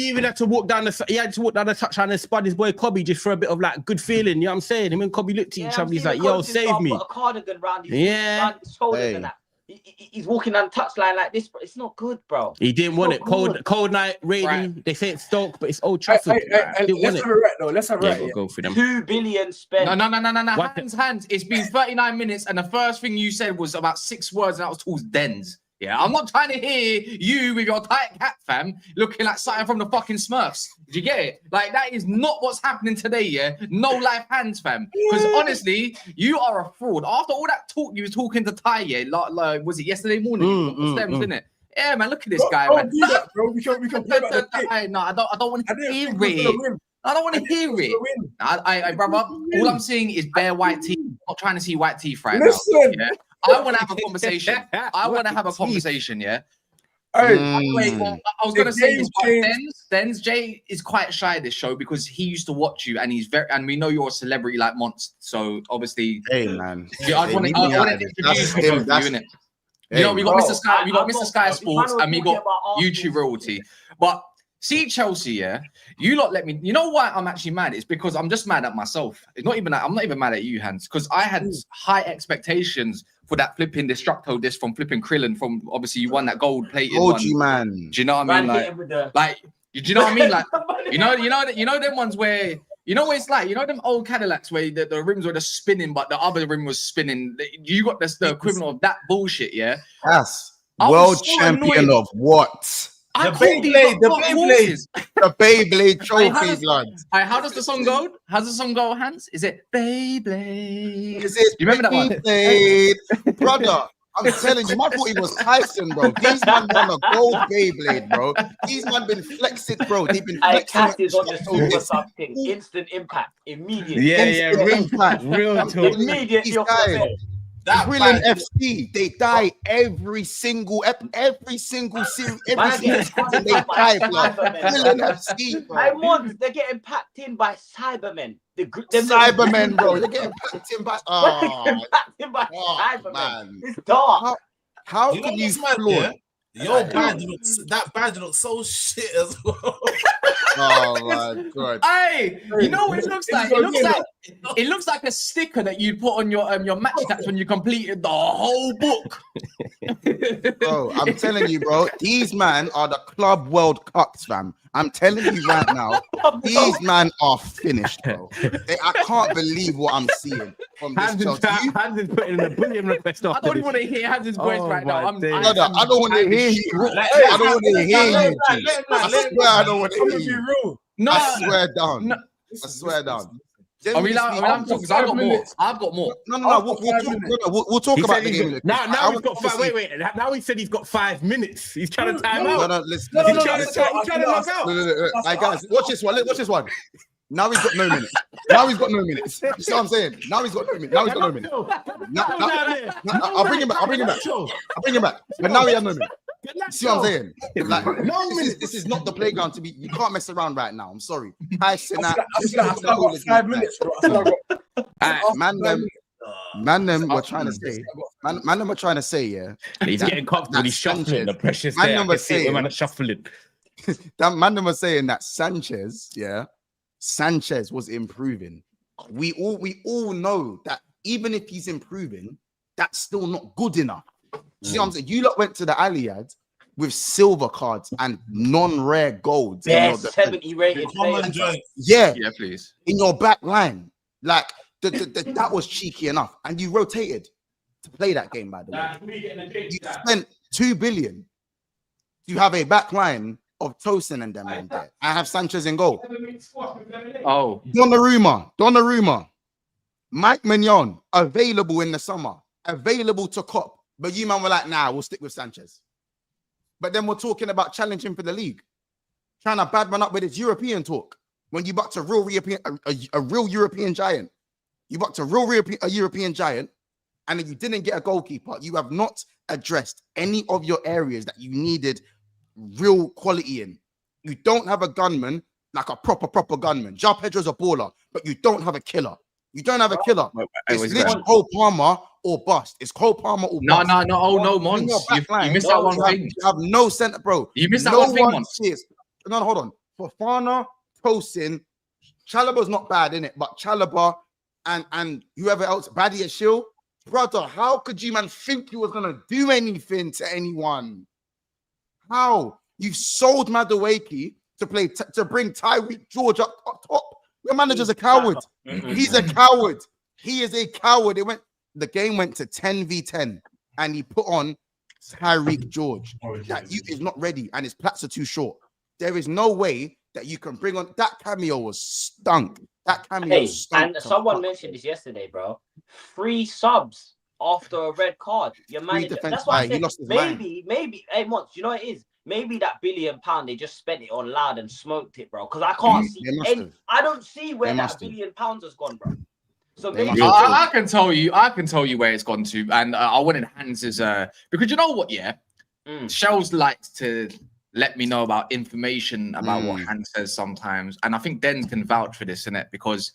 even had to walk down the touchline and spud his boy Cobby just for a bit of like good feeling. You know what I'm saying? Him and Cobby looked at each other. He's like, "Yo, save me." Put a cardigan round his shoulders and that. He's walking down the touchline like this, but it's not good, bro. He didn't want it. Cold night, rainy. Right. They say it's Stoke, but it's Old Trafford. Let's have a we'll go for them. 2 billion spent. No. Hands. It's been 39 minutes, and the first thing you said was about 6 words, and that was towards Denz. Yeah, I'm not trying to hear you with your tight cap, fam, looking like something from the fucking Smurfs. Did you get it? Like, that is not what's happening today, yeah? No life hands, fam. Because honestly, you are a fraud. After all that talk you were talking to Ty, yeah, like was it yesterday morning? Stems, didn't it? Yeah, man, look at this guy, man. Do that, bro. We can play back the tape. No, I don't want to hear it. I don't want to hear it. I brother, all I'm seeing is bare white teeth. I'm not trying to see white teeth right now. Yeah? I want to have a conversation. Yeah. Wait, well, I was gonna say this, but Den's Jay is quite shy this show because he used to watch you, and and we know you're a celebrity like Monst. So obviously, hey man, I want to introduce you, innit? You know, we got Mr. Sky, Mr. Sky Sports, and we got YouTube royalty. But see, Chelsea, yeah, you lot let me. You know why I'm actually mad? It's because I'm just mad at myself. It's not even. I'm not even mad at you, Hans, because I had high expectations for that flipping Destructo disc from flipping Krillin. From obviously you won that gold plated one. You, man. Do you know what I mean? Like, do you know what I mean? Like, you know them ones where. You know what it's like? You know them old Cadillacs where the rims were just spinning, but the other rim was spinning. You got the equivalent of that bullshit, yeah? Yes. World champion of what? The Beyblade. The Beyblade trophy, blood. How does the song go? How's the song go, Hans? Is it Beyblade? Is it? You remember that one? Beyblade? Brother, I'm telling you, I thought he was Tyson, bro. These man won a gold Beyblade, bro. These man been flexing, bro. They've been flexing. Cat is on the screen for something. Instant impact. Immediate. Yeah, real talk. Immediate. That Brilliant FC, they die every single series, every single season they die, blood. Brilliant FC, bro. They're getting packed in by Cybermen. Cybermen, bro. They're getting packed in by Cybermen. Man. It's dark. How can you floor? Your badge looks so shit as well. Oh my god! Hey, you know what it looks like? It looks like a sticker that you'd put on your match stats when you completed the whole book. Bro, I'm telling you, bro, these man are the club World Cups, fam. I'm telling you right now, these man are finished, bro. I can't believe what I'm seeing from this Chelsea. Hans is putting in a bullion request. I don't even want to hear Hans' voice right now. I don't want to hear you. I don't want to hear you. I swear I don't want to hear you. No, I swear down. I swear down. Are we allowed to talk? Because I've got more. No. We'll talk about the game. Now we've got 5. Wait. Now he said he's got 5 minutes. He's trying to time out. No, he's trying to log out. Like, guys, watch this one. Now he's got no minutes. You see what I'm saying? Now he's got no minutes. I'll bring him back. But now he has no minutes. See what I'm saying? Like, this is not the playground to be. You can't mess around right now. I'm sorry. I've got 5 minutes, bro. Man, them were trying to say. Man, them were trying to say, yeah. He's getting comfortable. He's shuffling. The pressure's there. Man, shuffling. That man, them were saying that Sanchez was improving. We all know that even if he's improving, that's still not good enough. See what I'm saying? You lot went to the Alliad with silver cards and non-rare golds. Yeah, 70 rated players. Yeah, please. In your back line. Like, that was cheeky enough. And you rotated to play that game, by the way. You spent 2 billion. You have a back line of Tosin and them in there. I have Sanchez in goal. Oh. Donnarumma. Mike Mignon, available in the summer. Available to cop. But you man were like, nah, we'll stick with Sanchez. But then we're talking about challenging for the league. Trying to bad man up with his European talk. When you backed a real European giant. You backed a real European giant, and then you didn't get a goalkeeper. You have not addressed any of your areas that you needed real quality in. You don't have a gunman, like a proper gunman. João Pedro's a baller, but you don't have a killer. You don't have a killer. It's literally Cole Palmer or bust. It's Cole Palmer or bust. No. Oh, no, Mons. You missed out one thing. You have no center, bro. You missed out one thing, Mons. No, hold on. Fofana, Tosin, Chalobah's not bad, innit? But Chalobah and whoever else, Badia Shield, brother, how could you, man, think you was going to do anything to anyone? How? You've sold Madueke to bring Tyreek George up top. Your manager's a coward. He's a coward. He is a coward. The game went to 10v10 and he put on Tyreek George. That is not ready and his plats are too short. There is no way that you can bring on that cameo was stunk. And someone mentioned this yesterday, bro. 3 subs after a red card. Your manager. That's why I said maybe. Hey, Mons, you know what it is? Maybe that £1 billion they just spent it on loud and smoked it, bro. Because I can't see I don't see where that £1 billion has gone, bro. So maybe I can tell you where it's gone to, and I wanted Hans's because you know what, yeah. Shells likes to let me know about information about what Hans says sometimes. And I think Den can vouch for this, innit? Because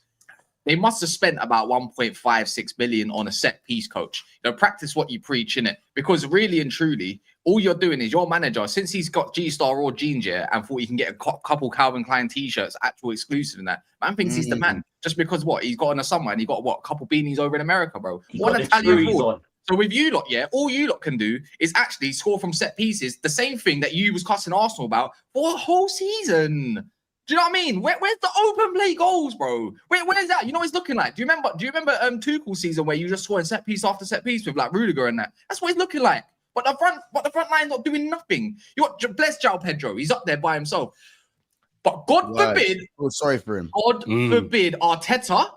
they must have spent about 1.56 billion on a set piece coach. Practice what you preach, innit? Because really and truly, all you're doing is your manager, since he's got G-Star or jeans, and thought he can get a couple Calvin Klein t-shirts, actual exclusive in that. Man thinks he's the man. Just because he's got on a summer and he got a couple beanies over in America, bro. What an Italian forward. So with you lot, all you lot can do is actually score from set pieces. The same thing that you was cussing Arsenal about for a whole season. Do you know what I mean? Where's the open play goals, bro? Where's that? You know what it's looking like? Do you remember Tuchel's season where you just scoring set piece after set piece with like Rudiger and that? That's what it's looking like. But the front line's not doing nothing. You got bless João Pedro. He's up there by himself. But God forbid. Oh, sorry for him. God forbid Arteta,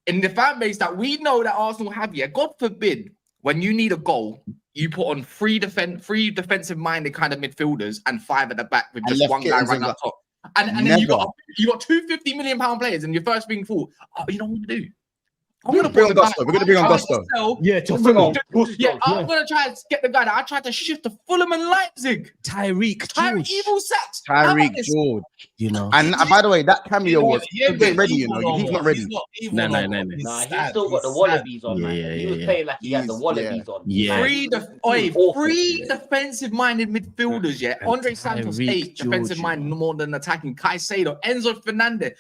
in the fan base that we know that Arsenal have, God forbid when you need a goal, you put on three defensive-minded kind of midfielders and 5 at the back with just one guy running up top. And then you got two £50 million players, and your first thing thought, you know what to do? I'm gonna bring on Gusto. We're gonna bring on Gusto. I'm gonna try and get the guy that I tried to shift to Fulham and Leipzig. Tyreek Evil Sacks. Tyreek George. You know. And by the way, that cameo was get ready. You know, he's not ready. No. He's still got the wallabies on, man. He was playing like he had the wallabies on. Three defensive-minded midfielders. Andre Santos 8 defensive-minded more than attacking. Caicedo, Enzo Fernandez.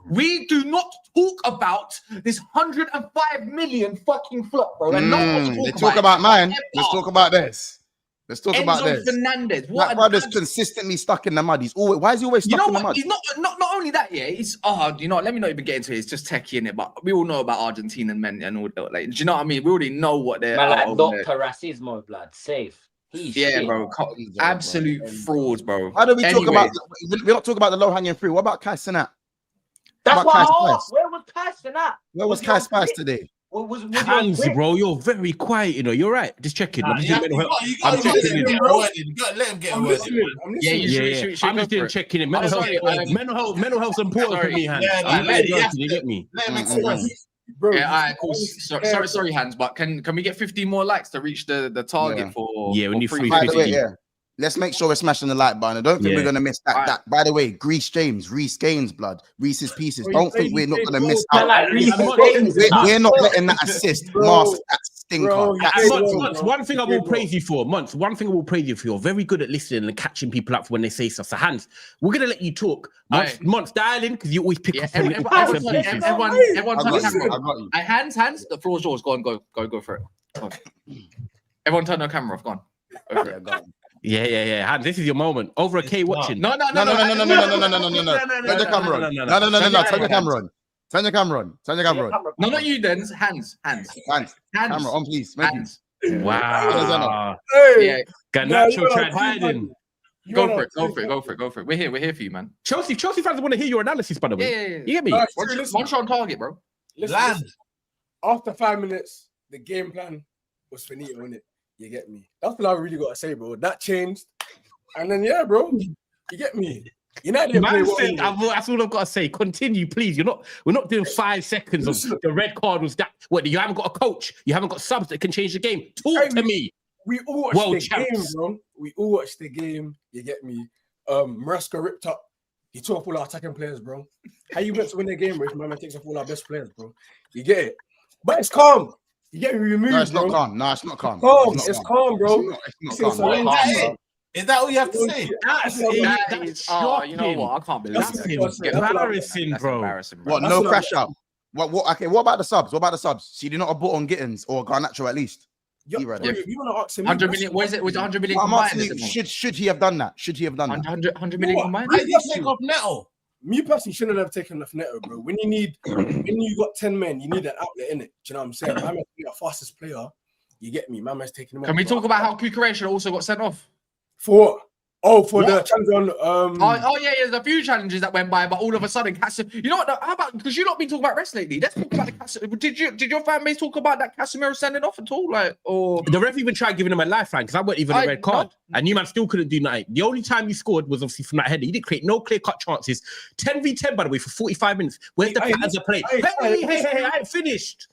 We do not talk about this 105 million fucking flop, bro. And no one talk about mine. Let's talk about this. Let's talk about this. Fernandez. That brother's consistently stuck in the mud. Why is he always stuck in the mud? He's not only that, He's let me not even get into it. It's just techie in it, but we all know about Argentinian men and all that. Like, do you know what I mean? We already know what they're like Dr. Racismo, blood. Safe. Bro. Absolute frauds, bro. How do we talk about? We're not talking about the low-hanging fruit. What about Kai Sinat? That's why I asked. Where was Kai Sinat? Where was Kai Spice today? Hands, bro, you're very quiet. You know, you're right. Just checking. I'm just let him get a word. I'm just checking in. Mental health's important for me, Hans. You get me? Let him express. Bro, all right, cool. Sorry, Hans, but can we get 15 more likes to reach the target for? Yeah, we need 350. Let's make sure we're smashing the like button. I don't think we're going to miss that. By the way, Reece Gaines, blood. Reese's Pieces. Don't think we're not going to miss out. We're not letting that assist mask that stinker. One thing I will praise you for, you're very good at listening and catching people up when they say stuff. So, Hans, we're going to let you talk. Months, dial in because you always pick up from everyone turn the camera. Hands, the floor's yours. Go for it. Everyone turn their camera off. Go on. Yeah. Hans, this is your moment. Over a K watching. No. Turn the camera on. No. Turn the camera on. No, not you, then. Hands. Camera on, please. Wow. Garnacho tried hiding. Go for it. We're here for you, man. Chelsea fans want to hear your analysis, by the way. Yeah. You get me? One shot on target, bro. Listen, after 5 minutes, the game plan was finito, innit? You get me? That's what I really got to say, bro. That changed. And then, bro, you get me? United Man said, that's all I've got to say. Continue, please. We're not doing 5 seconds of the red card was that. What, you haven't got a coach? You haven't got subs that can change the game? Talk to me. We all watched the game, bro. We all watched the game. You get me? Maresca ripped up. He took off all our attacking players, bro. How you meant to win the game, bro, if man takes off all our best players, bro? You get it? But it's calm. You get me removed, No, it's not calm. It's calm, bro. It's not calm. Is that all you have to say? That's you know what? I can't believe that's embarrassing, bro. What? No crash out. What? Okay. What about the subs? So you did not bought on Gittins or Garnacho at least? You want to ask him 100 million? Was it 100 million combined? Should he have done that? 100 million combined? Why did you take off Neto? Me personally shouldn't have taken off Neto, bro. When you got 10 men, you need an outlet in it. Do you know what I'm saying? My man's the fastest player. You get me? My man's taking him off. Can we talk about how Cucurella also got sent off? For what? Oh, for the challenge on there's a few challenges that went by, but all of a sudden, you know what? How about, because you've not been talking about rest lately? Let's talk about the Casemiro. Did your fan base talk about that Casemiro sending off at all? Or the ref even tried giving him a lifeline because I wasn't even a red card, and you man still couldn't do nothing. The only time you scored was obviously from that header. You didn't create no clear-cut chances. 10v10, by the way, for 45 minutes. Where's the patterns of play? Hey, I ain't finished.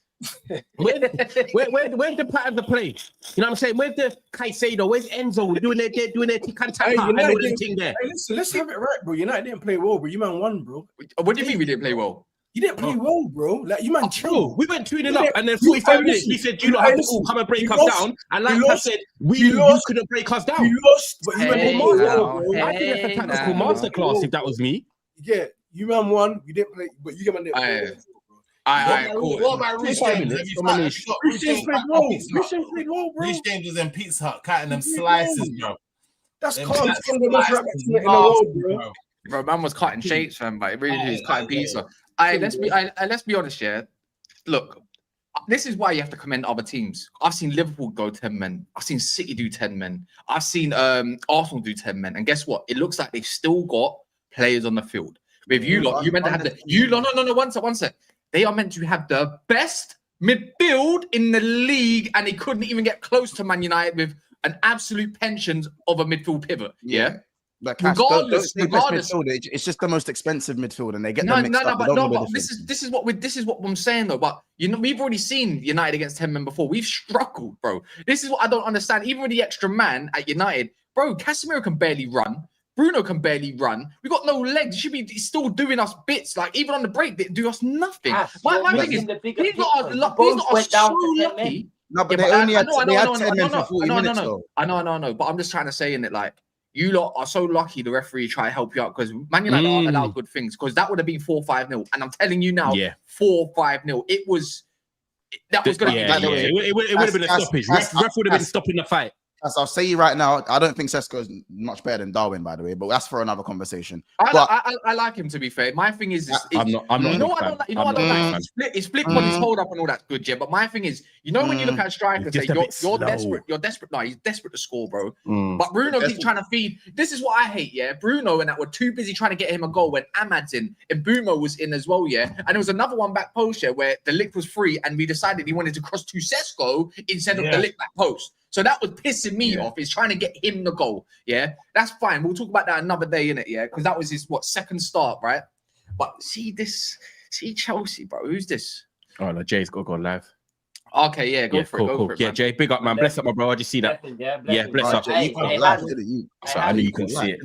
Where's the pattern of the play? You know what I'm saying? Where's the Caicedo? Where's Enzo doing their tick and tack and all them thing there? Hey, listen, let's have it right, bro. United didn't play well, bro. You man won, bro. What do you mean we didn't play well? You didn't play well, bro. Like you man chill. We went 2-0 up, and then 45 minutes we said, "You lot have to all come and break us down." And like I said, you couldn't break us down. You lost, but you went I think that's a tactical masterclass if that was me. Yeah, you man won. You didn't play, but you man didn't play. What about Reece James? Reece James played well, bro. Reece James was in Pizza Hut cutting them slices, bro. That's calm. The most right in the world, bro. Bro, man was cutting shapes, fam. But it really is cutting pizza. Let's be honest, yeah. Look, this is why you have to commend other teams. I've seen Liverpool go 10 men. I've seen City do 10 men. I've seen Arsenal do 10 men. And guess what? It looks like they've still got players on the field. With you lot, you meant to have no, one sec. They are meant to have the best midfield in the league, and they couldn't even get close to Man United with an absolute pension of a midfield pivot. Yeah. Like regardless, it's just the most expensive midfield, and they get them mixed up. But this is what I'm saying though. But you know, we've already seen United against 10 men before. We've struggled, bro. This is what I don't understand. Even with the extra man at United, bro, Casemiro can barely run. Bruno can barely run. We got no legs. He should be still doing us bits. Like even on the break, they do us nothing. My thing is, these lot are so lucky. No, but they only had 10 men for 40 minutes. I know. But I'm just trying to say in it, like, you lot are so lucky the referee try to help you out because Man United aren't allowed good things because that would have been 4-5-0. And I'm telling you now, 4-5-0. It was going to be it would have been a stoppage. Ref would have been stopping the fight. As I'll say you right now, I don't think Sesko is much better than Darwin, by the way, but that's for another conversation. I like him, to be fair. My thing is, I'm not. You know what I don't like? His flick on his hold up and all that's good, yeah. But my thing is, you know, when you look at strikers, you're desperate. You're desperate. No, he's desperate to score, bro. But Bruno keeps trying to feed. This is what I hate, yeah. Bruno and that were too busy trying to get him a goal when Ahmad's in and Bumo was in as well, yeah. And there was another one back post, yeah, where the lick was free and we decided he wanted to cross to Sesko instead of the lick back post. So that was pissing me off. Is trying to get him the goal. Yeah, that's fine. We'll talk about that another day, innit? Yeah, because that was his second start, right? But see Chelsea, bro. Who's this? Oh no, Jay's got to go live. Okay, yeah, go for it. Go for it. Yeah, Jay, big up, man. Bless up, my bro. I just see that. Bless up. I knew you couldn't see it.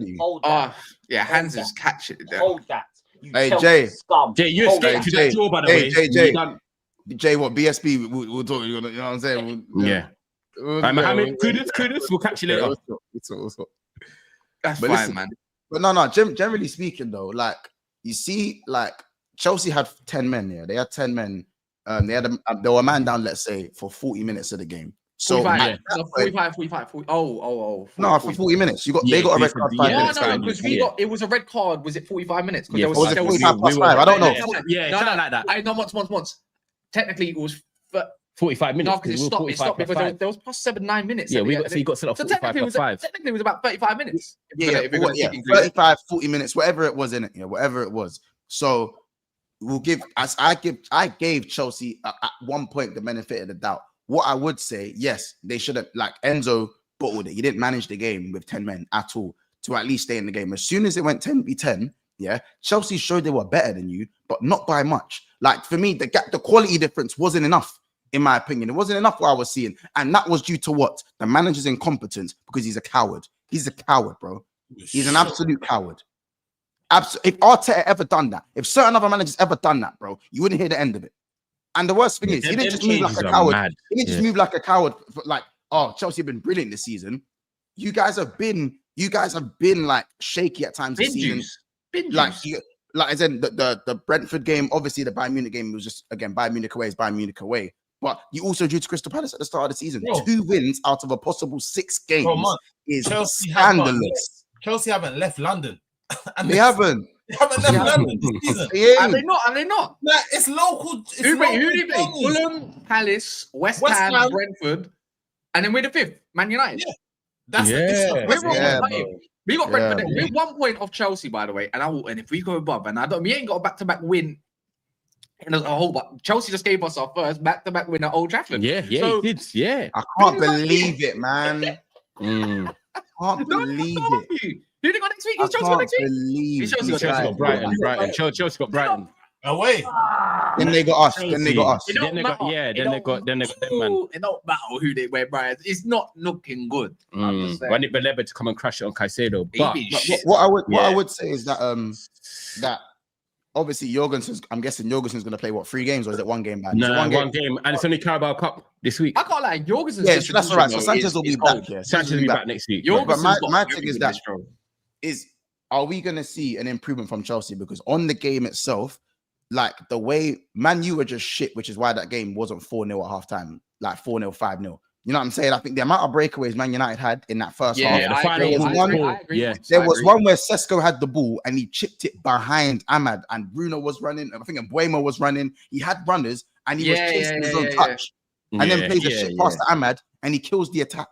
Yeah, Hans is catching it there. Hold that. Hey, Jay. Jay, you escaped to that draw, by the way. Jay, what BSB? We'll talk. You know what I'm saying? Yeah. Mohammed, kudos. We'll catch you later. That's fine, man. But no. Generally speaking, though, like you see, like Chelsea had 10 men. Yeah, they had 10 men. They were a man down, let's say, for 40 minutes of the game. So 45. No, for 40 minutes. They got a red card. No, because it was a red card. Was it 45 minutes? Yeah, was it 45 plus 5? I don't know. Yeah, something like that. I know once. Technically, it was 45 minutes. No, because it stopped because there was plus 9 minutes. Yeah, you got set up 45 plus 5. Technically, it was about 35 minutes. 35, 40 minutes, whatever it was in it. Yeah, whatever it was. So we'll give. I gave Chelsea at one point the benefit of the doubt. What I would say, yes, they should have, like Enzo bottled it. He didn't manage the game with 10 men at all to at least stay in the game. As soon as it went 10v10, yeah, Chelsea showed they were better than you, but not by much. Like for me, the quality difference wasn't enough. In my opinion, it wasn't enough what I was seeing. And that was due to what? The manager's incompetence because he's a coward. He's a coward, bro. He's an absolute coward. If Arteta ever done that, if certain other managers ever done that, bro, you wouldn't hear the end of it. And the worst thing is, he didn't just move like a coward. He didn't just move like a coward. Like, oh, Chelsea have been brilliant this season. You guys have been like shaky at times this season. Like I said, the Brentford game, obviously the Bayern Munich game was just, again, Bayern Munich away is Bayern Munich away. But you also drew to Crystal Palace at the start of the season. 2 wins out of a possible 6 games is scandalous. Chelsea haven't left London. They haven't. They haven't left London this season. Are they not? Nah, it's local. Who did they play? Fulham, Palace, West Ham, Brentford, and then we're the 5th, Man United. Yeah. That's we got Brentford. We're 1 point off Chelsea, by the way. And if we go above, and we ain't got a back-to-back win. And a whole but Chelsea just gave us our first back-to-back win at Old Trafford. Yeah, so, he did. Yeah, I can't believe it, man. I can't believe it. Who they got next week? Chelsea got next week. Chelsea got Brighton. Chelsea got Brighton. Away. Then they got us. Then they got us. Then they got them, man. It don't matter who they wear, Brian. It's not looking good. When it Beleba to come and crash it on Caicedo. But what I would say is that that obviously Jorgensen's. I'm guessing Jorgensen's going to play 3 games, or is it 1 game back? No, one game, and it's only Carabao Cup this week. I can't lie, Jorgensen's. Yeah, so that's all right. So Sanchez will be back. Yeah, Sanchez will be back next week. But my thing is that are we going to see an improvement from Chelsea? Because on the game itself, like the way Man U were just shit, which is why that game wasn't 4-0 at halftime, like 4-0, 5-0. You know what I'm saying? I think the amount of breakaways Man United had in that first half. The final there was one where Sesko had the ball and he chipped it behind Ahmad, and Bruno was running. I think Mbuemo was running. He had runners and he was chasing his own touch, and then plays a shit pass to Ahmad and he kills the attack.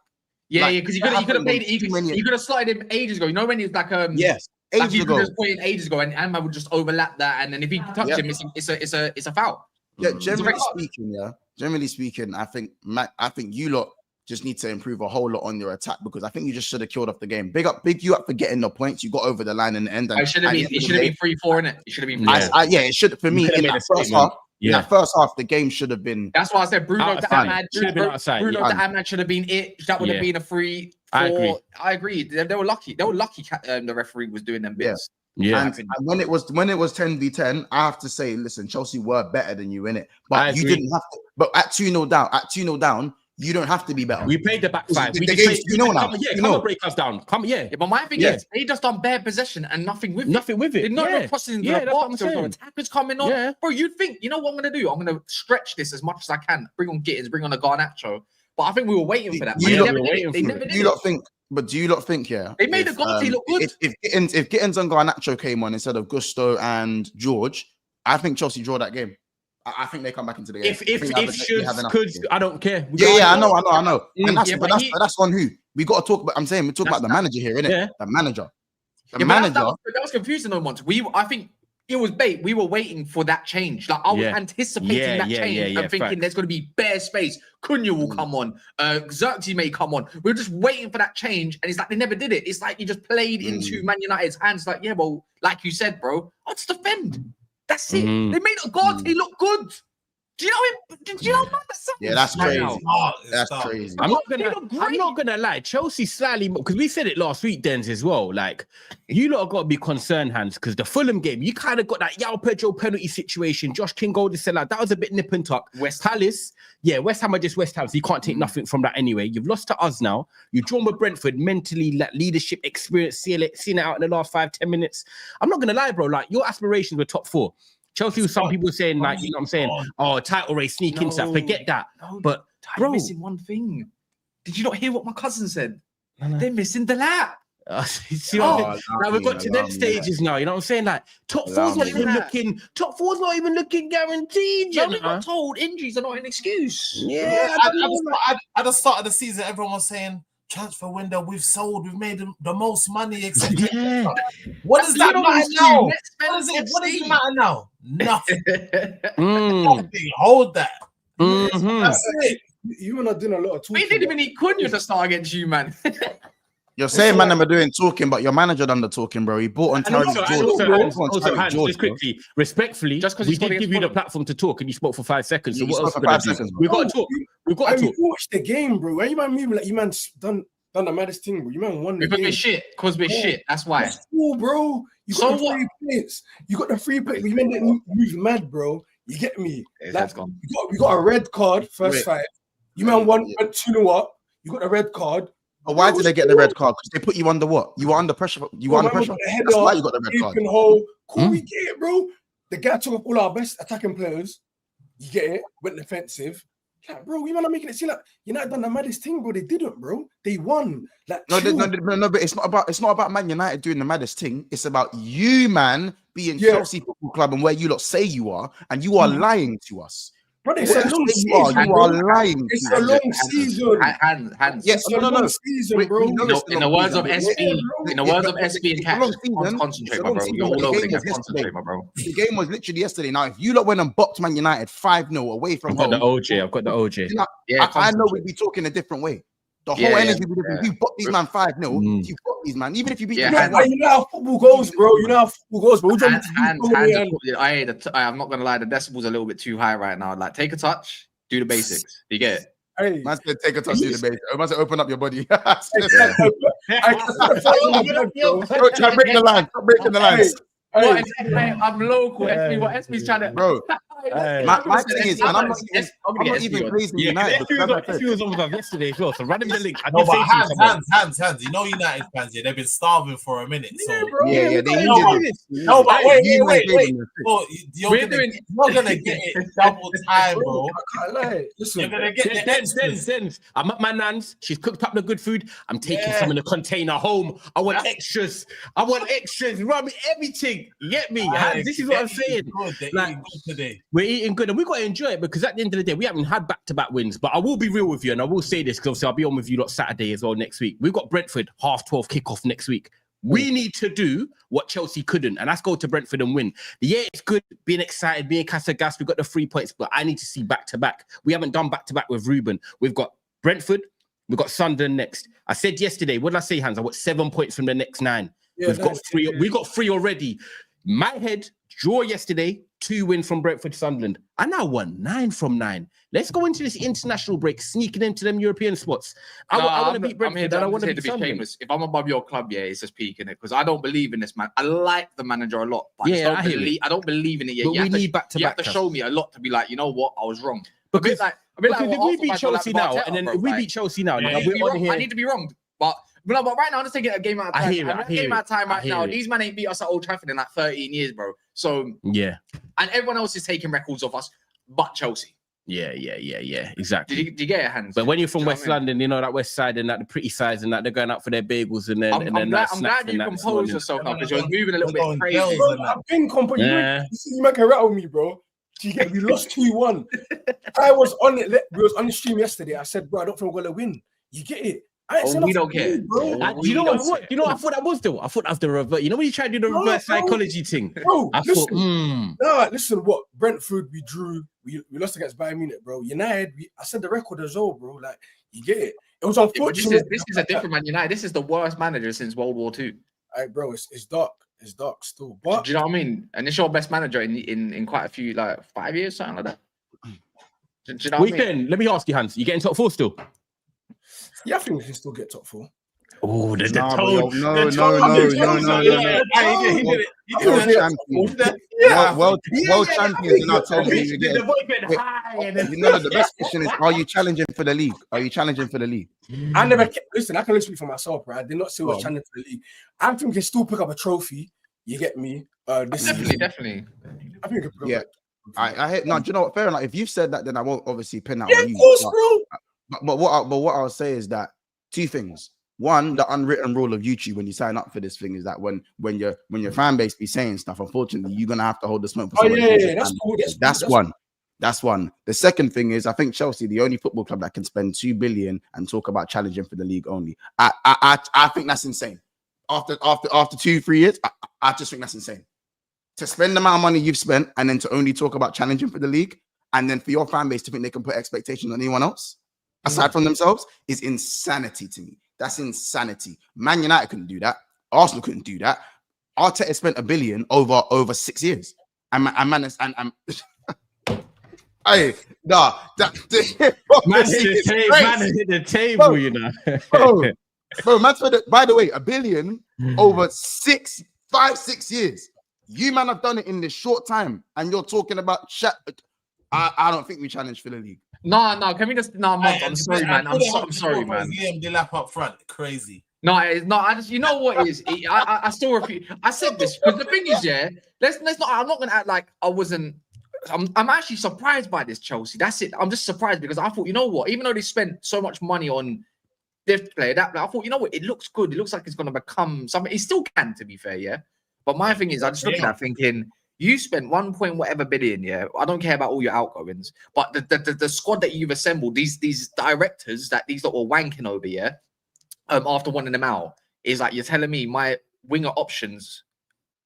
Because he could have played. He could have started him ages ago. You know when he was like ages ago. Just put in ages ago, and Ahmad would just overlap that, and then if he touches him, it's a foul. Yeah, generally speaking, I think you lot just need to improve a whole lot on your attack, because I think you just should have killed off the game. Big you up for getting the points. You got over the line in the end. It should have been 3-4, innit? It should have been. It should for me in that first half. In that first half, the game should have been. That's why I said Bruno to Ahmad. Bruno to Ahmad should have been it. That would have been a 3-4. I agree. They were lucky. They were lucky. The referee was doing them bits. Yeah. And when it was 10v10, I have to say, listen, Chelsea were better than you in it, but you didn't have to. But at 2-0 down, you don't have to be better. We played the back 5. We just now. Come on, break us down. Come, but my thing is, they just on bare possession and nothing with it. They're not crossing the box. There's no attackers coming on. Yeah. Bro, you'd think, you know what I'm going to do? I'm going to stretch this as much as I can. Bring on Gittins, bring on the Garnacho. But I think we were waiting for that. They never did. Do you lot think, they made the Gatti look good. If Gittins and Garnacho came on instead of Gusto and George, I think Chelsea draw that game. I think they come back into the game. I don't care. I know. And that's on who we got to talk about. I'm saying we talk about the manager here, innit? Yeah. The manager. That was confusing though, Monty. I think it was bait. We were waiting for that change. Like I was anticipating that change and thinking there's going to be bare space. Cunha will come on. Xerxes may come on. We were just waiting for that change, and it's like they never did it. It's like you just played into Man United's hands. Like like you said, bro, let's defend. That's it. They made Ugarte look good. Do you know him? Do you know him? That's crazy. That's crazy. I'm not gonna lie. Chelsea slightly, because we said it last week, Dens, as well. Like, you lot have got to be concerned, Hans, because the Fulham game, you kind of got that Yao Pedro penalty situation. Josh King goal to sell out. That was a bit nip and tuck. West Ham are just West Ham, so you can't take nothing from that anyway. You've lost to us now. You've drawn with Brentford mentally, like leadership experience, seen it out in the last 5-10 minutes. I'm not gonna lie, bro. Like, your aspirations were top 4. Chelsea was some people saying, like, you know what I'm saying? Title race, sneak in stuff. Forget that. But, bro, missing one thing. Did you not hear what my cousin said? They're missing the lap. We've got to them stages now. You know what I'm saying? Like, top 4's not even looking guaranteed. No, we got told injuries are not an excuse. Yeah. At the start of the season, everyone was saying, transfer window, we've made the most money, etc. What does that matter now? What does it matter now? Nothing. Nothing. Hold that. That's it. You were not doing a lot of talking. We didn't even need Cunha to start against you, man. You're saying man, I'm doing talking, but your manager done the talking, bro. He bought on Terry George. Just quickly, respectfully, just because we did give you the platform to talk, and you spoke for 5 seconds. So what else? 5 seconds. We got to talk. We got to talk. Watch the game, bro. Why you man moving like you man done the maddest thing, bro? You man won the game. Because we're shit. That's why. That's cool, bro. You got the 3 points. You got the 3 points. You made that move mad, bro. You get me? That's gone. We got a red card first fight. You man went 2-0 up. You got a red card. But why did they get the red card? Because they put you under what? You were under pressure. You were under pressure. That's why you got the red card. Cool, we get it, bro. The guy took up all our best attacking players. You get it? Went defensive. Like, bro, you man are making it seem like United done the maddest thing, bro. They didn't, bro. They won. Like, no, but it's not about Man United doing the maddest thing. It's about you, man, being Chelsea Football Club and where you lot say you are, and you are lying to us. But it's a long season. You are lying. It's a long season. Hands. Yes, no. Season, bro. In the words of SB, and Cash, concentrate, my bro. You're all over the game. Concentrate, my bro. The game was literally yesterday. Now, if you lot went and bopped Man United 5-0 away from home, I've got the OJ. I know we'd be talking a different way. The whole energy will be different. You bought these man 5-0. You bought these man, even if you beat them. You know how football goes, bro. You know how football goes, bro. I'm not gonna lie, the decibel's a little bit too high right now. Like, take a touch, do the basics. You get it? Hey, man said take a touch, do the basics. I must open up your body. Try to break the line. Stop breaking the lines. I'm local. What SB's trying to, bro. My thing is, and I'm not even praising United. He was on with yesterday as well. So run him the link. No, but hands. You know, United fans, they've been starving for a minute. So yeah, they needed it. No, but wait. You're gonna get it double time, bro. Listen, you're gonna get it. I'm at my nan's. She's cooked up the good food. I'm taking some in the container home. I want extras. Run me everything. You get me? This is what I'm saying. Like, today. We're eating good, and we got to enjoy it because at the end of the day, we haven't had back-to-back wins. But I will be real with you, and I will say this because obviously I'll be on with you lot Saturday as well next week. We've got Brentford 12:30 kickoff next week. We need to do what Chelsea couldn't, and that's go to Brentford and win. Yeah, it's good being excited, being Casagas. We got the 3 points, but I need to see back-to-back. We haven't done back-to-back with Ruben. We've got Brentford, we've got Sunderland next. I said yesterday, what did I say, Hans? I got 7 points from the next 9. We've got 3. We got 3 already. My head, draw yesterday, 2 wins from Brentford, Sunderland. I now won 9 from 9. Let's go into this international break, sneaking into them European spots. I want to beat Brentford, and I want to beat Sunderland. If I'm above your club, it's just peaking it because I don't believe in this man. I like the manager a lot, but I don't believe in it yet. But we need back to back. You have to show me a lot to be like, you know what, I was wrong. Because if we beat Chelsea now, and then if we beat Chelsea now, I need to be wrong, but right now, I'm just taking a game out of time. Right now, these men ain't beat us at Old Trafford in like 13 years, bro. So yeah, and everyone else is taking records of us, but Chelsea. Yeah, exactly. Did you get your hands? But when you're from West London, you know that West side and that the pretty sides and that they're going out for their bagels and then I'm glad you composed yourself now because you're moving a little bit crazy. I've been composed. You make a rattle me, bro. We lost 2-1. I was on it. We was on the stream yesterday. I said, bro, I don't think we're gonna win. You get it? We don't care. You know what? You know what I thought that was though? I thought that was the reverse. You know when you try to do the reverse psychology thing? Bro, listen, what? Brentford, we drew. We lost against Bayern Munich, bro. United, I said the record as well, bro. Like, you get it. It was unfortunate. This is a different Man United. This is the worst manager since World War II. Bro, it's dark. It's dark still. But do you know what I mean? And it's your best manager in quite a few, like 5 years, something like that. Do you know what I mean? Let me ask you, Hans. You getting top 4 still? Yeah, I think we can still get top 4. Oh, the tone. No. World champions in our top league. The best question is, are you challenging for the league? I never listen. I can listen for myself, right? I did not say we're challenging for the league. I think we can still pick up a trophy. You get me? Definitely. I think we can pick up. I hate. No, do you know what? Fair enough. If you've said that, then I won't obviously pin that on you. Of course, bro. But what I'll say is that 2 things. One, the unwritten rule of YouTube when you sign up for this thing is that when your fan base be saying stuff, unfortunately, you're gonna have to hold the smoke for somebody. That's cool. That's one. The second thing is, I think Chelsea, the only football club that can spend 2 billion and talk about challenging for the league only. I think that's insane. After 2-3 years, I just think that's insane. To spend the amount of money you've spent and then to only talk about challenging for the league, and then for your fan base to think they can put expectations on anyone else aside from themselves is insanity to me. That's insanity. Man United couldn't do that. Arsenal couldn't do that. Arteta spent 1 billion over 6 years. Man hit the table, bro, you know. bro, man spent, by the way, 1 billion over 5-6 years. You man have done it in this short time, and you're talking about I don't think we challenge for the league. No. Can we just? No, I'm sorry, man. I'm sorry, man. Liam Delap up front, crazy. No, it's not. I just, you know what it is. I still repeat. I said this because the thing is, let's not. I'm not gonna act like I wasn't. I'm actually surprised by this Chelsea. That's it. I'm just surprised because I thought, you know what? Even though they spent so much money on this player, that I thought, you know what? It looks good. It looks like it's gonna become something. It still can, to be fair, yeah. But my thing is, I just look at that thinking, you spent 1 point whatever billion, yeah. I don't care about all your outgoings, but the squad that you've assembled, these directors that these lot were wanking over, yeah. After wanting them out, is like you're telling me my winger options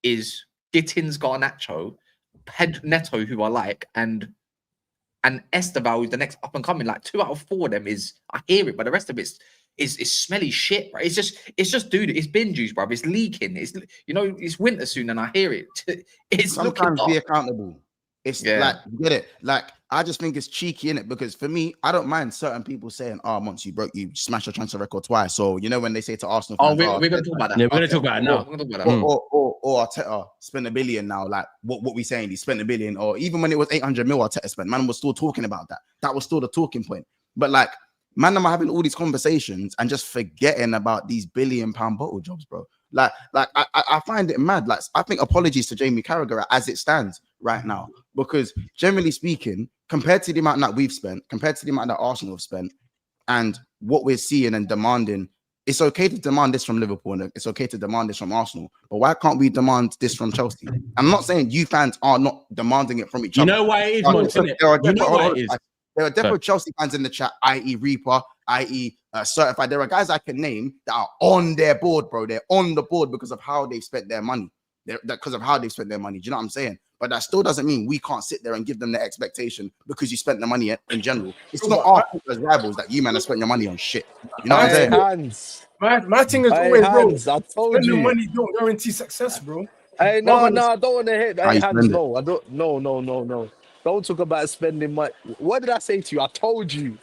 is Gittins, Garnacho, Neto, who I like, and Esteval, who's the next up and coming. Like 2 out of 4 of them is, I hear it, but the rest of it's is smelly shit, right? It's just dude, it's bin juice, bro. It's leaking. It's it's winter soon, and I hear it. It's sometimes be accountable. It's like, you get it. Like, I just think it's cheeky, innit? Because for me, I don't mind certain people saying, "Oh, once you smashed your transfer record twice." So you know when they say to Arsenal, fans, we're gonna talk about that. Yeah, we're gonna talk about it now. Or Arteta spent $1 billion now. Like, what we saying? He spent $1 billion, or even when it was 800 mil, Arteta spent. Man was still talking about that. That was still the talking point. But like, man, I'm having all these conversations and just forgetting about these £1 billion bottle jobs, bro. Like I find it mad. Like, I think apologies to Jamie Carragher as it stands right now, because generally speaking, compared to the amount that we've spent, compared to the amount that Arsenal have spent, and what we're seeing and demanding, it's okay to demand this from Liverpool and it's okay to demand this from Arsenal, but why can't we demand this from Chelsea? I'm not saying you fans are not demanding it from each other. You know why it is, there are definitely Chelsea fans in the chat, i.e. Reaper, i.e. Certified. There are guys I can name that are on their board, bro. They're on the board because of how they've spent their money. Because of how they've spent their money. Do you know what I'm saying? But that still doesn't mean we can't sit there and give them the expectation because you spent the money in general. It's not our fault as rivals that you, man, have spent your money on shit. You know what I'm saying? Hands. My thing is always, hands, bro. I told you. Money don't guarantee success, bro. Hey, no, I don't want to hit. Hey, hands, no, I don't. No. Don't talk about spending money. What did I say to you? I told you.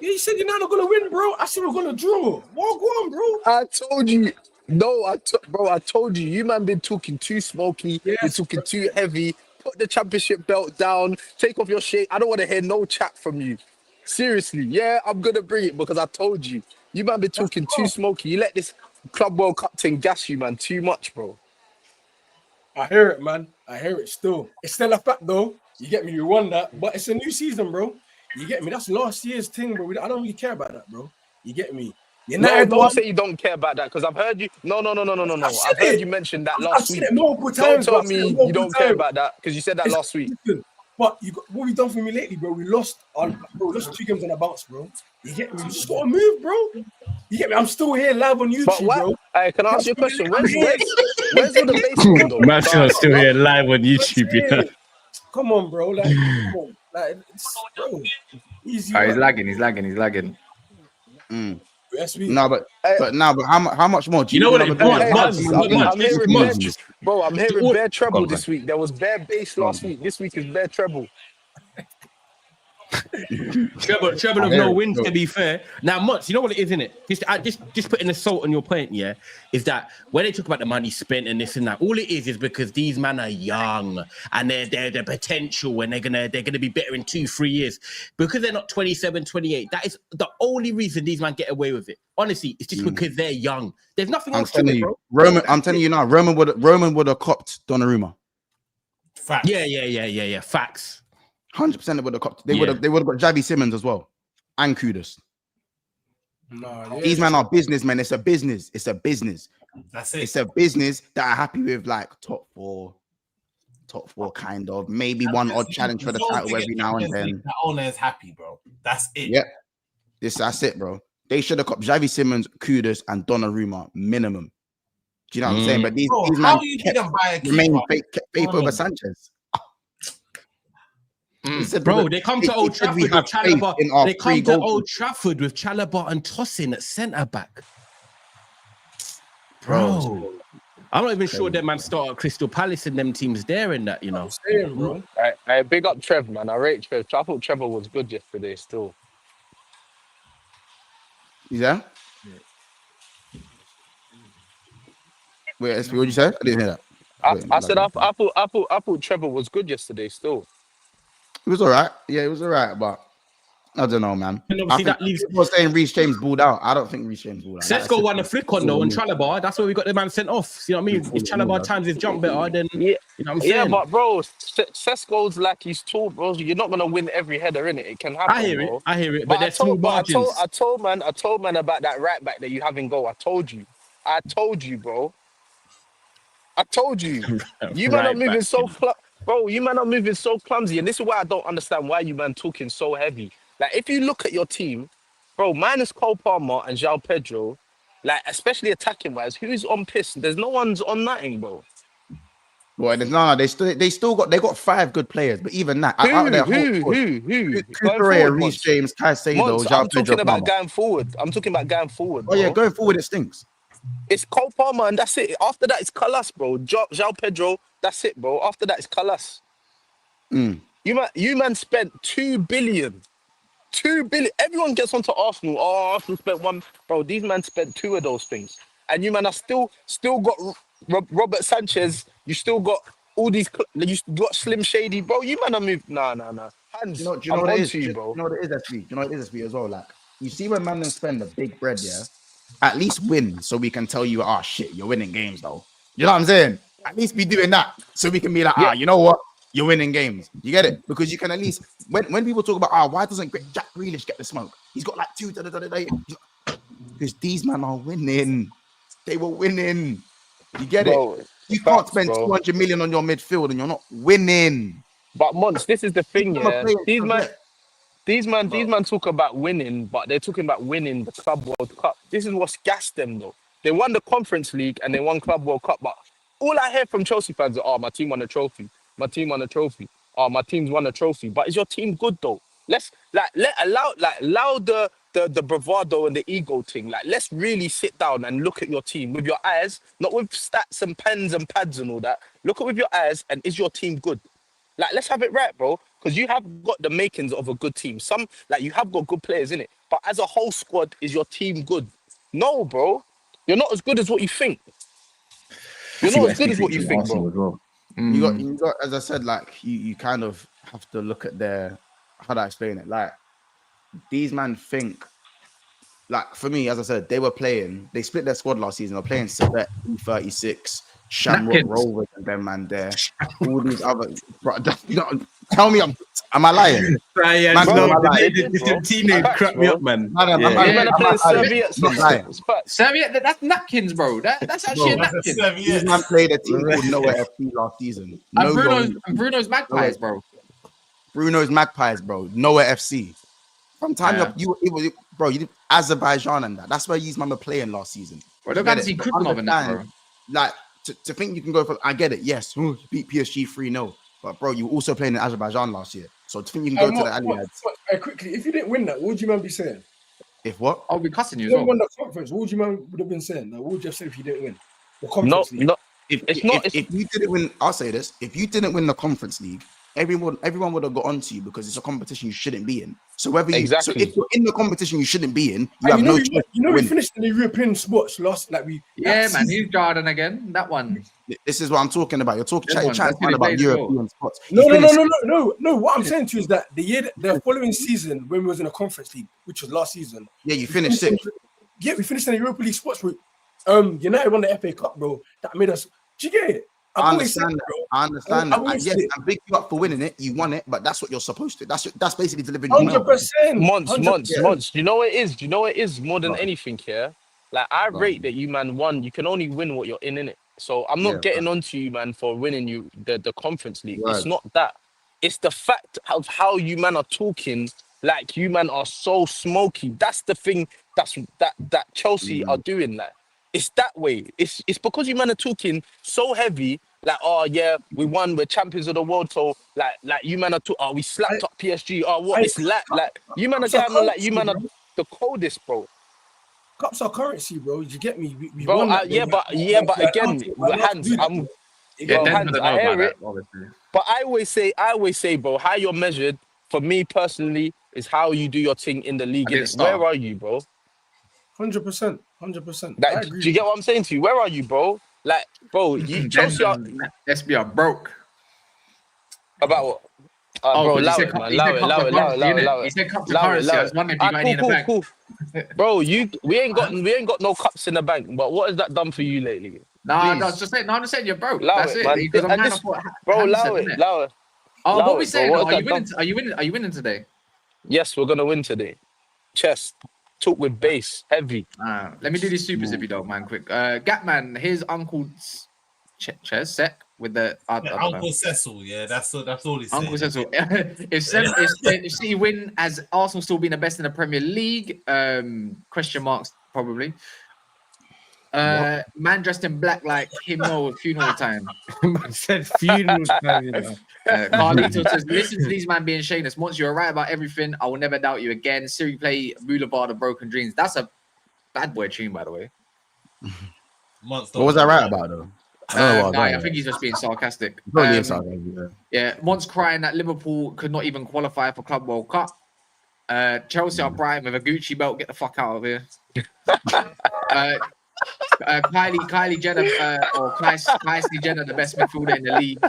Yeah, you said you're not gonna win, bro. I said we're gonna draw. Walk on, bro. I told you. No, bro, I told you. You man been talking too smoky. Yes, you're talking too heavy. Put the championship belt down. Take off your shade. I don't want to hear no chat from you. Seriously, yeah, I'm gonna bring it because I told you. You man been talking too smoky. You let this Club World Cup thing gas you, man, too much, bro. I hear it, man. I hear it still. It's still a fact, though. You get me? We won that, but it's a new season, bro. You get me? That's last year's thing, bro. I don't really care about that, bro. You get me? No, don't say you don't care about that because I've heard you. No. I've heard you mention that last week. Don't tell me you don't care about that because you said that last week. But what we done for me lately, bro? We lost 2 games on a bounce, bro. You get me? You just gotta move, bro. You get me? I'm still here live on YouTube, bro. Hey, can I ask you a question? Where's all the baseball, though? Man, still here live on YouTube. Yeah. Come on, bro. Like, come on. Like, bro. Easy. He's lagging. No, but how much more? Do you know what it is? I'm hearing bare treble this week. There was bare bass last week. This week is bare treble. Treble of no wins, to be fair. Now, Mutz, you know what it is, isn't it? Just putting a salt on your point, yeah, is that when they talk about the money spent and this and that, all it is because these men are young and they're the potential and they're gonna be better in 2-3 years. Because they're not 27, 28, that is the only reason these men get away with it. Honestly, it's just because they're young. There's nothing else to it, bro. I'm telling you now, Roman would have copped Donnarumma. Facts. Yeah. Facts. 100% would have copped. They would have got Javi Simmons as well, and Kudus. These men are businessmen. It's a business. That's it. It's a business that are happy with like top four kind of, maybe one odd challenge for the title every now and then. The owner is happy, bro. That's it. Yeah, that's it, bro. They should have copped Javi Simmons, Kudus, and Donnarumma minimum. Do you know what I'm saying? But these men remain faith over Sanchez. Bro, they come to Old Trafford with Chalobah. They come to Old Trafford with Chalobah and Tosin at centre back. Bro, I'm not even sure that man started at Crystal Palace and them teams there and that, you know. Saying, bro. I big up Trev, man. I rate Trev. I thought Trevor was good yesterday still. Yeah? Wait, SP, what you say? I didn't hear that. I said I thought Trevor was good yesterday still. It was all right. Yeah, it was all right, but I don't know, man. And obviously that leaves people saying Reece James balled out. I don't think Reece James balled out. Sesko won a flick on though on Chalobah. That's where we got the man sent off. You know what I mean? If Chalobah times his jump better, then you know what I'm saying? Yeah, but bro, Sesko's like he's tall, bro. You're not gonna win every header, innit? It can happen. I hear it, but there's small margins. I told man about that right back that you have in goal. I told you, bro. I told you. You man are moving so bro, you man are moving so clumsy, and this is why I don't understand why you man talking so heavy. Like, if you look at your team, bro, minus Cole Palmer and João Pedro, like, especially attacking wise, who's on piss? There's no one's on nothing, bro. Well, no, they still got 5 good players, but even that, Who? Kukurea, Reece James, Caicedo, I'm Pedro talking about Palmer. going forward. I'm talking about going forward. Oh yeah, going forward it stinks. It's Cole Palmer and that's it. After that, it's Calas, bro. João Pedro, that's it, bro. After that, it's Calas. You man spent 2 billion. 2 billion. Everyone gets onto Arsenal. Oh, Arsenal spent 1. Bro, these men spent 2 of those things. And you man are still got Robert Sanchez. You still got all these. You got Slim Shady, bro. You man are moved. Nah. Hands. Do you know what it is? You know what it is, SB? Do you know what it is, SB, as well? Like, you see when man spend the big bread, yeah? At least win so we can tell you, shit, you're winning games, though. You know what I'm saying? At least be doing that so we can be like, you know what? You're winning games. You get it? Because you can at least, when people talk about, why doesn't Jack Grealish get the smoke? He's got like 2, because these men are winning. They were winning. You get it? You can't spend 200 million on your midfield and you're not winning. But Mons, this is the thing, yeah. These man talk about winning, but they're talking about winning the Club World Cup. This is what's gassed them, though. They won the Conference League and they won Club World Cup, but all I hear from Chelsea fans are, my team won a trophy. My team won a trophy. My team's won a trophy. But is your team good though? Let's allow the bravado and the ego thing. Like, let's really sit down and look at your team with your eyes, not with stats and pens and pads and all that. Look at with your eyes, and is your team good? Like, let's have it right, bro. Because you have got the makings of a good team. You have got good players in it. But as a whole squad, is your team good? No, bro. You're not as good as what you think. You're not as good as what you think, bro. Well. You got, as I said, like, you kind of have to look at how do I explain it? Like, these men think, like, for me, as I said, they split their squad last season. They're playing Sabet, E36, Shamrock Rovers, and them man there. All these other, bro, tell me, am I lying? The teenage crap me up, man. Serviette, that's napkins, bro. That's actually a napkin. These man played a team called Nowhere FC last season. And Bruno's Magpies, bro. Bruno's Magpies, bro. Nowhere FC. From time you did Azerbaijan and that. That's where these man were playing last season. Bro, don't see Kudnov in that, bro. Like, to think you can go for, I get it, yes, you beat PSG 3-0. But bro, you were also playing in Azerbaijan last year. So to think you can go to the Allianz. Quickly, if you didn't win that, what would you man be saying? If what? I'll be cussing you. If you didn't win the conference, what would you man would have been saying? Like, what would you have said if you didn't win the conference league? If you didn't win, I'll say this: if you didn't win the conference league, everyone would have got onto you because it's a competition you shouldn't be in. So so if you're in the competition you shouldn't be in, you have no choice. We finished in the European spots last, man. He's Jordan again. That one. This is what I'm talking about. You're talking about European spots. No. What I'm saying to you is that the following season, when we was in a conference league, which was last season, you finished sixth. Yeah, we finished in the Europa League spots. United won the FA Cup, bro. That made us. Do you get it? I understand that. Yes, I big you up for winning it. You won it, but that's what you're supposed to. That's basically delivering. 100%. Months. You know what it is more than anything here. Like, I rate that you man won. You can only win what you're in it. So I'm not getting onto you, man, for winning you the Conference League. Right. It's not that. It's the fact of how you man are talking. Like, you man are so smoky. That's the thing. That Chelsea are doing. Like, it's that way. It's because you man are talking so heavy. Like, oh yeah, we won. We're champions of the world. So like you man are we slapped up PSG. Oh, what it's like you man are getting like you man are the coldest, bro. Cups are currency, bro. You get me? We bro, won that, but again, hands. I hear it. But I always say, bro, how you're measured for me personally is how you do your thing in the league. Where are you, bro? 100%. Do you get what I'm saying to you? Where are you, bro? Like, bro, you Chelsea are SB broke. About what? Bro, allow it. He said cup to currency. I was wondering if you got any in the bank. Cool. Bro, we ain't got no cups in the bank. But what has that done for you lately? I'm just saying you're broke. That's it. Because bro, allow it. Oh, what we saying? Are you winning today? Yes, we're gonna win today. Chest. Talk with bass, heavy. Let me do these supers if you don't mind, quick. Gatman, his uncle's Sec with the Uncle Cecil. Yeah, that's all he said. Uncle Cecil. if City win, as Arsenal still being the best in the Premier League? Question marks probably. Man dressed in black like him know funeral time. Man said funeral time. You know. Carlito says, listen to these man being shameless. Once you're right about everything, I will never doubt you again. Siri play Boulevard of Broken Dreams. That's a bad boy tune, by the way. Monster. What was I right about though? I think he's just being sarcastic. Yeah, once crying that Liverpool could not even qualify for Club World Cup. Chelsea are Brighton with a Gucci belt. Get the fuck out of here. Kylie Jenner or Kylie Jenner, the best midfielder in the league.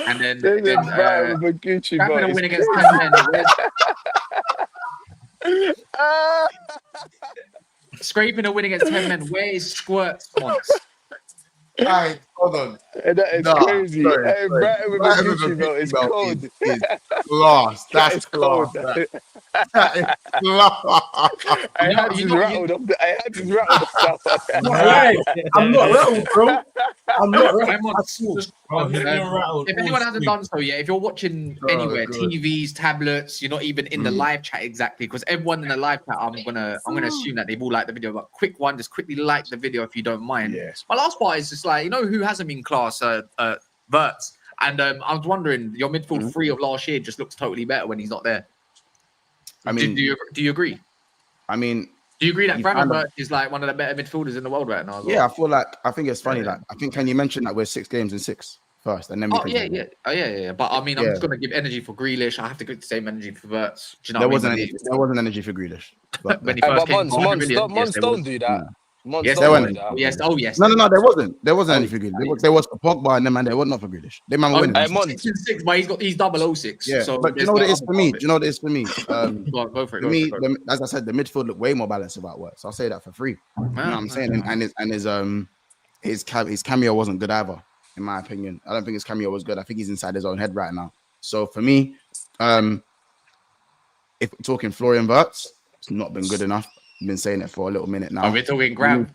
And then Brighton with a Gucci belt. a win against 10 men. Scraping a win against 10 men. Where is Squirt Monts? Alright, hold on. That is crazy. Hey, Brighton with a Gucci belt is cold. Is class. That's cold. That is class. I had to rattle I'm not rattled, bro. I'm not rattled. If anyone hasn't done so yet, if you're watching anywhere, TVs, tablets, you're not even in the live chat exactly, because everyone in the live chat, I'm gonna assume that they've all liked the video. But quick one, just quickly like the video if you don't mind. Yes. My last part is just like, you know who hasn't been class? Verts. And I was wondering, your midfield 3 of last year just looks totally better when he's not there. I mean, do you agree? I mean, do you agree that Vert is like one of the better midfielders in the world right now? Yeah, I think it's funny. Like, I think, can you mention that we're 6 games in 6 first, and then we yeah. But I mean, I'm just gonna give energy for Grealish. I have to give the same energy for Verts. Do you know there wasn't energy for Grealish. But when he first came, Mons don't do that. Yes, there was. Yes. Oh, yes. No. There wasn't. There wasn't any for Grealish. There was for Pogba and them, and there was not for Grealish. They man were winning. 6 but he's 006. Yeah. So but you know what it is for me? Do you know what it is for me? Go for it. For me, as I said, the midfield look way more balanced about work. So I'll say that for free. You know what I'm saying? And his cameo wasn't good either, in my opinion. I don't think his cameo was good. I think he's inside his own head right now. So for me, if we're talking Florian Wirtz, it's not been good enough. I've been saying it for a little minute now. We're talking Graham.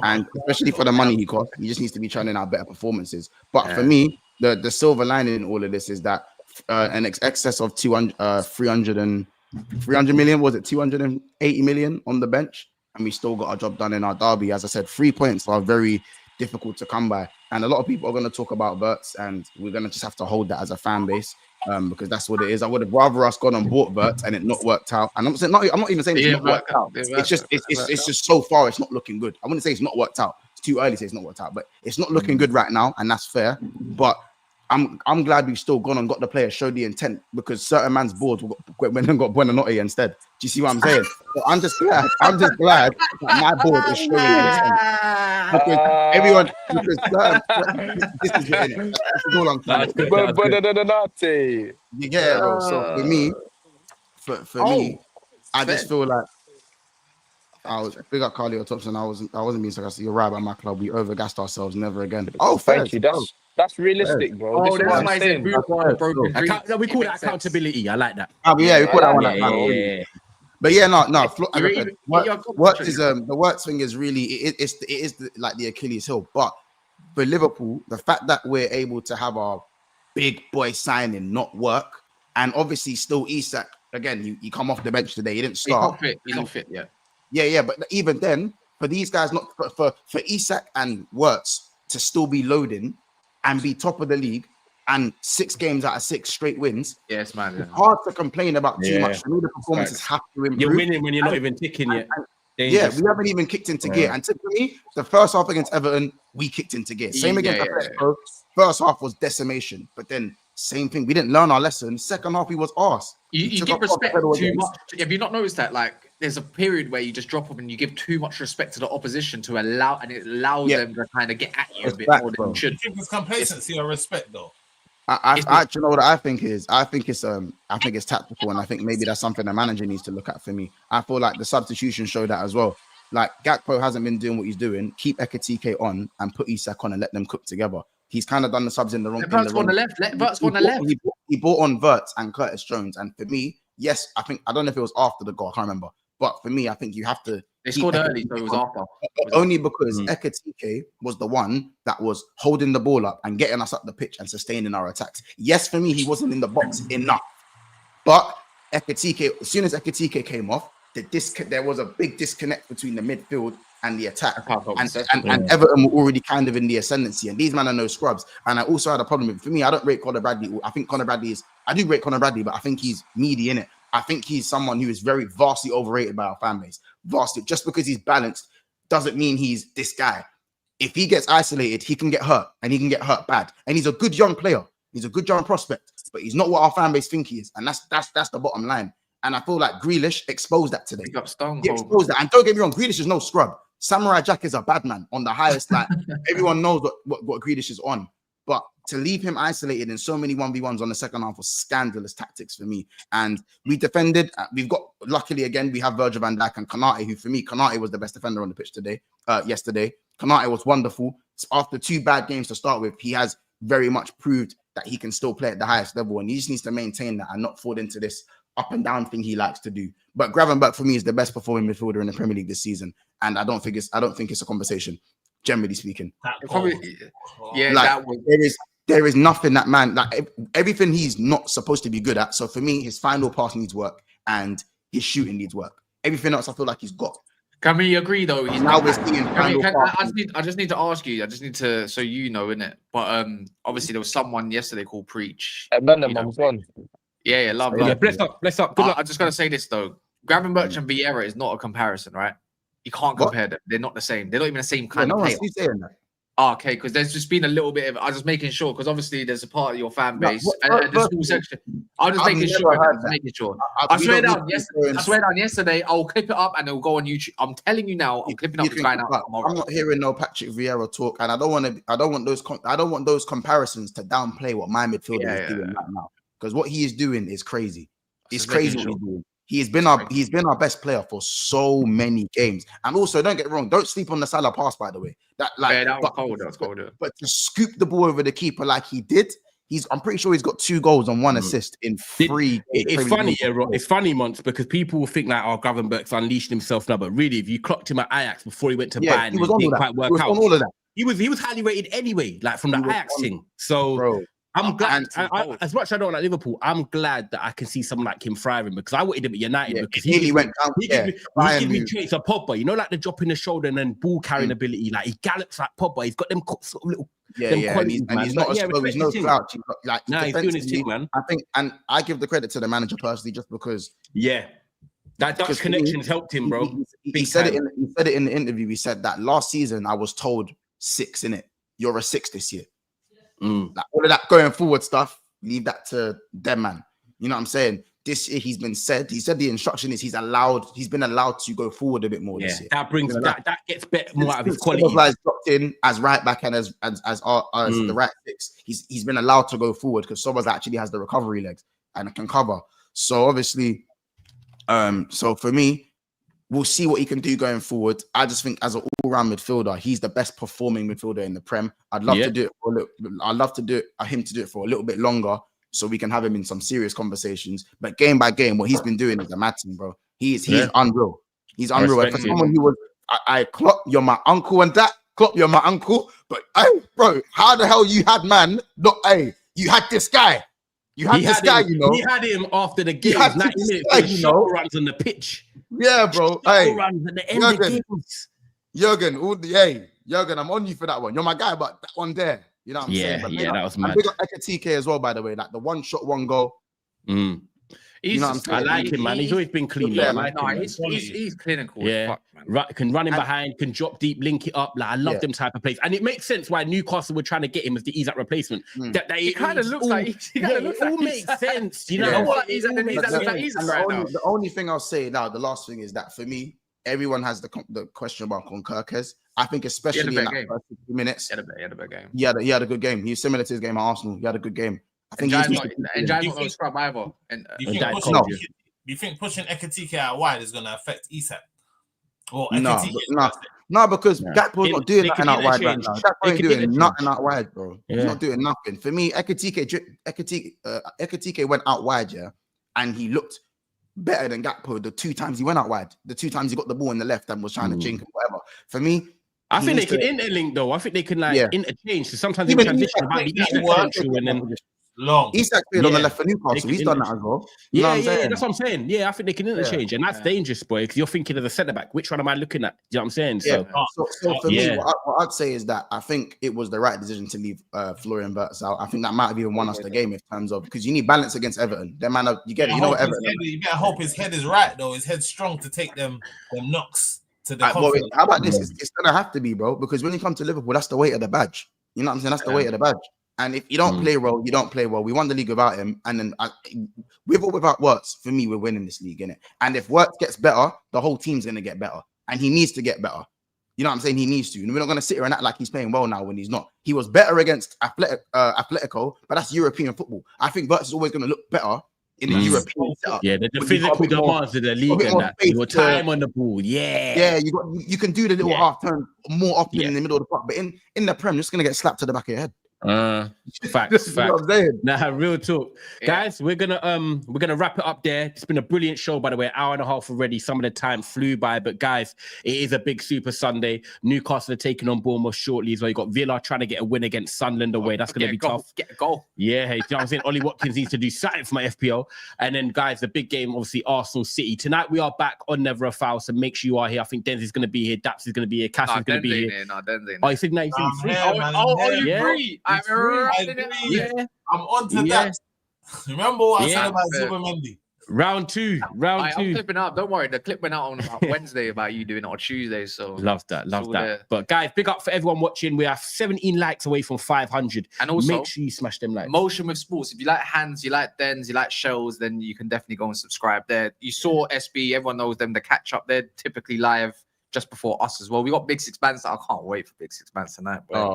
And especially for the money he cost, he just needs to be churning out better performances. But for me, the silver lining in all of this is that an excess of 300 million, was it 280 million on the bench? And we still got our job done in our derby. As I said, 3 points are very difficult to come by. And a lot of people are going to talk about Wirtz, and we're going to just have to hold that as a fan base. Because that's what it is. I would have rather us gone and bought Wirtz and it not worked out. And I'm not even saying it's not worked out. It's just so far it's not looking good. I wouldn't say it's not worked out. It's too early to say it's not worked out, but it's not looking good right now, and that's fair. But I'm glad we've still gone and got the players, showed the intent, because certain man's board went and got Buonanotte instead. Do you see what I'm saying? So I'm just glad that my board is showing the intent. Because this is it. That's all I'm saying. Yeah, bro. So for me, me, I just feel like I was big up Carly Thompson. I wasn't being sarcastic. You're right about my club. We overgassed ourselves. Never again. Oh, thank you, Dan. That's realistic, bro. Oh, that's why I said we call that accountability. I like that. Yeah, we call that one. Yeah. But yeah, no. What is the Wirtz thing is really it is like the Achilles heel. But for Liverpool, the fact that we're able to have our big boy signing not work, and obviously still Isak again, you come off the bench today. He didn't start. He's not fit. Yeah. But even then, for these guys, not for Isak and Wirtz to still be loading and be top of the league and 6 games out of 6 straight wins. Yes, man. It's hard to complain about too much. I know the performances have to improve. You're winning when you're not even ticking yet. Yeah, we haven't even kicked into gear. And to me, the first half against Everton, we kicked into gear. Same against Atletico. First half was decimation, but then same thing. We didn't learn our lesson. Second half, we was arse. You give respect too much. Have you not noticed that? Like, there's a period where you just drop up and you give too much respect to the opposition to allow, and it allows them to kind of get at you a bit more than you should. You think it's complacency or respect, though? You know what I think is? I think it's tactical, and I think maybe that's something the manager needs to look at for me. I feel like the substitution showed that as well. Like, Gakpo hasn't been doing what he's doing. Keep Ekitike on and put Isak on and let them cook together. He's kind of done the subs in the wrong. Wirtz on the left. Wirtz on the left. He brought on Wirtz and Curtis Jones, and for me, yes, I don't know if it was after the goal. I can't remember. But for me, I think you have to. They scored early, so it was after. Only because Ekitike was the one that was holding the ball up and getting us up the pitch and sustaining our attacks. Yes, for me, he wasn't in the box enough. But Ekitike, as soon as Ekitike came off, there was a big disconnect between the midfield and the attack. And Everton were already kind of in the ascendancy, and these men are no scrubs. And I also had a problem with, for me, I don't rate Conor Bradley. I think Conor Bradley I do rate Conor Bradley, but I think he's meaty in it. I think he's someone who is very vastly overrated by our fan base. Vastly, just because he's balanced doesn't mean he's this guy. If he gets isolated, he can get hurt, and he can get hurt bad. And he's a good young player. He's a good young prospect, but he's not what our fan base think he is. And that's the bottom line. And I feel like Grealish exposed that today. He exposed that. And don't get me wrong, Grealish is no scrub. Samurai Jack is a bad man on the highest. Like everyone knows what Grealish is on. But to leave him isolated in so many 1v1s on the second half was scandalous tactics for me. And we defended. We've got, luckily again, we have Virgil van Dijk and Konate, who for me, Konate was the best defender on the pitch yesterday. Konate was wonderful. After 2 bad games to start with, he has very much proved that he can still play at the highest level. And he just needs to maintain that and not fall into this up and down thing he likes to do. But Gravenberch for me is the best performing midfielder in the Premier League this season. And I don't think it's a conversation, generally speaking. There is nothing that man, like everything he's not supposed to be good at. So for me, his final pass needs work and his shooting needs work. Everything else I feel like he's got. Can we agree though? He's now we're seeing I just need to ask you. I just need to, so you know, innit? But obviously there was someone yesterday called Preach. Yeah, love. Bless up. Good luck. I just gotta say this though. Gravenberch and Vieira is not a comparison, right? You can't compare them. They're not the same. They're not even the same kind of player. Saying that. Okay, because there's just been a little bit of. I was just making sure because obviously there's a part of your fan base and the school section. I was just making sure. I swear down yesterday. I'll clip it up and it'll go on YouTube. I'm telling you now. I'm clipping up the guy now. I'm not hearing no Patrick Vieira talk, and I don't want those comparisons to downplay what my midfielder is doing right now. Because what he is doing is crazy. It's crazy what he's doing. He's been our best player for so many games. And also, don't get it wrong, don't sleep on the Salah pass, by the way. That was cold. But to scoop the ball over the keeper like he did, I'm pretty sure he's got 2 goals and 1 assist in 3. It's funny, it's funny, Monts, because people will think like, Gravenberch's unleashed himself now. But really, if you clocked him at Ajax before he went to Bayern, he didn't quite work out. All of that. He was highly rated anyway, like from the Ajax thing. So. Bro. I'm glad, as much as I don't like Liverpool, I'm glad that I can see someone like him thriving because I wanted him at United because he went down. He gave me traits of Pogba, you know, like the drop in the shoulder and then ball carrying ability. Like he gallops like Pogba. He's got them sort of little. And he's not a slow. He's no slouch. He's doing his thing, man. I think, and I give the credit to the manager personally, just because. Yeah, that Dutch connections helped him, bro. He said it in the interview. He said that last season I was told 6 in it. You're a 6 this year. Like all of that going forward stuff, leave that to them, man. You know what I'm saying? This year he said the instruction is he's been allowed to go forward a bit more this year. That brings that gets better more out of his quality. Dropped in as right back and as the right 6. He's been allowed to go forward because Sobers actually has the recovery legs and can cover. So obviously, so for me, we'll see what he can do going forward. I just think as an all-round midfielder, he's the best performing midfielder in the Prem. I'd love to do it for a little. I'd love to do it, him to do it for a little bit longer, so we can have him in some serious conversations. But game by game, what he's been doing is a mad thing, bro. He is unreal. He's unreal. For someone who was, I clock, you're my uncle and that. Clock, you're my uncle. But hey, bro, how the hell you had man? Not you had this guy. You had this guy, you know. He had him after the game. 90 minutes, runs on the pitch. Yeah, bro. Hey, runs at the end of the games. Jurgen, I'm on you for that one. You're my guy, but that one there, you know what I'm saying? But that was mad. We got Ekatike as well, by the way. Like the 1 shot, 1 goal. You know I like him, man. He's always been clean. He's clinical. Yeah, fuck, man. Can run in behind, can drop deep, link it up. Like I love them type of plays, and it makes sense why Newcastle were trying to get him as the ease-up replacement. That he kind of looks like it all makes sense. You know what? The only thing I'll say now, the last thing is that for me, everyone has the question about Konkirkes. I think especially in that first 50 minutes, he had a bad game. He had a good game. He was similar to his game at Arsenal. He had a good game. I think Giants not scrub either. Do you think pushing Ekatike out wide is going to affect Isak? Or no, because Gakpo's not doing nothing out wide right now. Gakpo ain't doing nothing out wide, bro. He's not doing nothing. For me, Ekatike went out wide, and he looked better than Gakpo the 2 times he went out wide. The 2 times he got the ball in the left and was trying to jink and whatever. For me, I think they can interlink though. I think they can interchange. So sometimes in transition, it might be easier and then long. Isak played on the left for Newcastle. He's done that as well. Yeah, that's what I'm saying. Yeah, I think they can interchange, and that's dangerous, boy. Because you're thinking of the centre back. Which one am I looking at? You know what I'm saying? So for me, what I'd say is that I think it was the right decision to leave Florian Wirtz out. I think that might have even won us the game in terms of because you need balance against Everton. Them man, you get it. You know what Everton. You better hope his head is right though. His head's strong to take them knocks to the. Well, how about this? It's gonna have to be, bro, because when you come to Liverpool, that's the weight of the badge. You know what I'm saying? That's the weight of the badge. And if you don't play well, you don't play well. We won the league without him, and then with or without Wirtz, for me, we're winning this league, innit? And if Wirtz gets better, the whole team's gonna get better, and he needs to get better. You know what I'm saying? He needs to. And we're not gonna sit here and act like he's playing well now when he's not. He was better against Atletico, but that's European football. I think Wirtz is always gonna look better in the European setup. Yeah, the physical demands of the league and that. You got time on the ball. Yeah, you can do the little half turn more often in the middle of the park, but in the Prem, you're just gonna get slapped to the back of your head. Facts. Nah, real talk, guys. We're gonna wrap it up there. It's been a brilliant show, by the way. Hour and a half already. Some of the time flew by, but guys, it is a big Super Sunday. Newcastle are taking on Bournemouth shortly as well. You got Villa trying to get a win against Sunderland away. That's gonna be tough. Get a goal. Yeah, hey, you know what I'm saying? Ollie Watkins needs to do something for my FPL. And then, guys, the big game, obviously, Arsenal City. Tonight we are back on Never a Foul, so make sure you are here. I think Denz is gonna be here, Daps is gonna be here, Cass is gonna be here. Oh, he said no, he's free. You free? I'm on to that. Remember what I said about Zubimendi? Round two. I'm clipping up. Don't worry. The clip went out on about Wednesday about you doing it on Tuesday. So love that. But guys, big up for everyone watching. We are 17 likes away from 500. And also, make sure you smash them likes. Motion with Sports. If you like hands, you like Dens, you like shells, then you can definitely go and subscribe there. You saw SB. Everyone knows them. The catch up. They're typically live just before us as well. We got Big Six Bands. I can't wait for Big Six Bands tonight. But...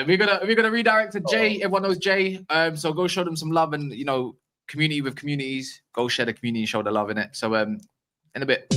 we're gonna redirect to Jay. Everyone knows Jay. So go show them some love and community with communities. Go share the community and show the love in it. So in a bit.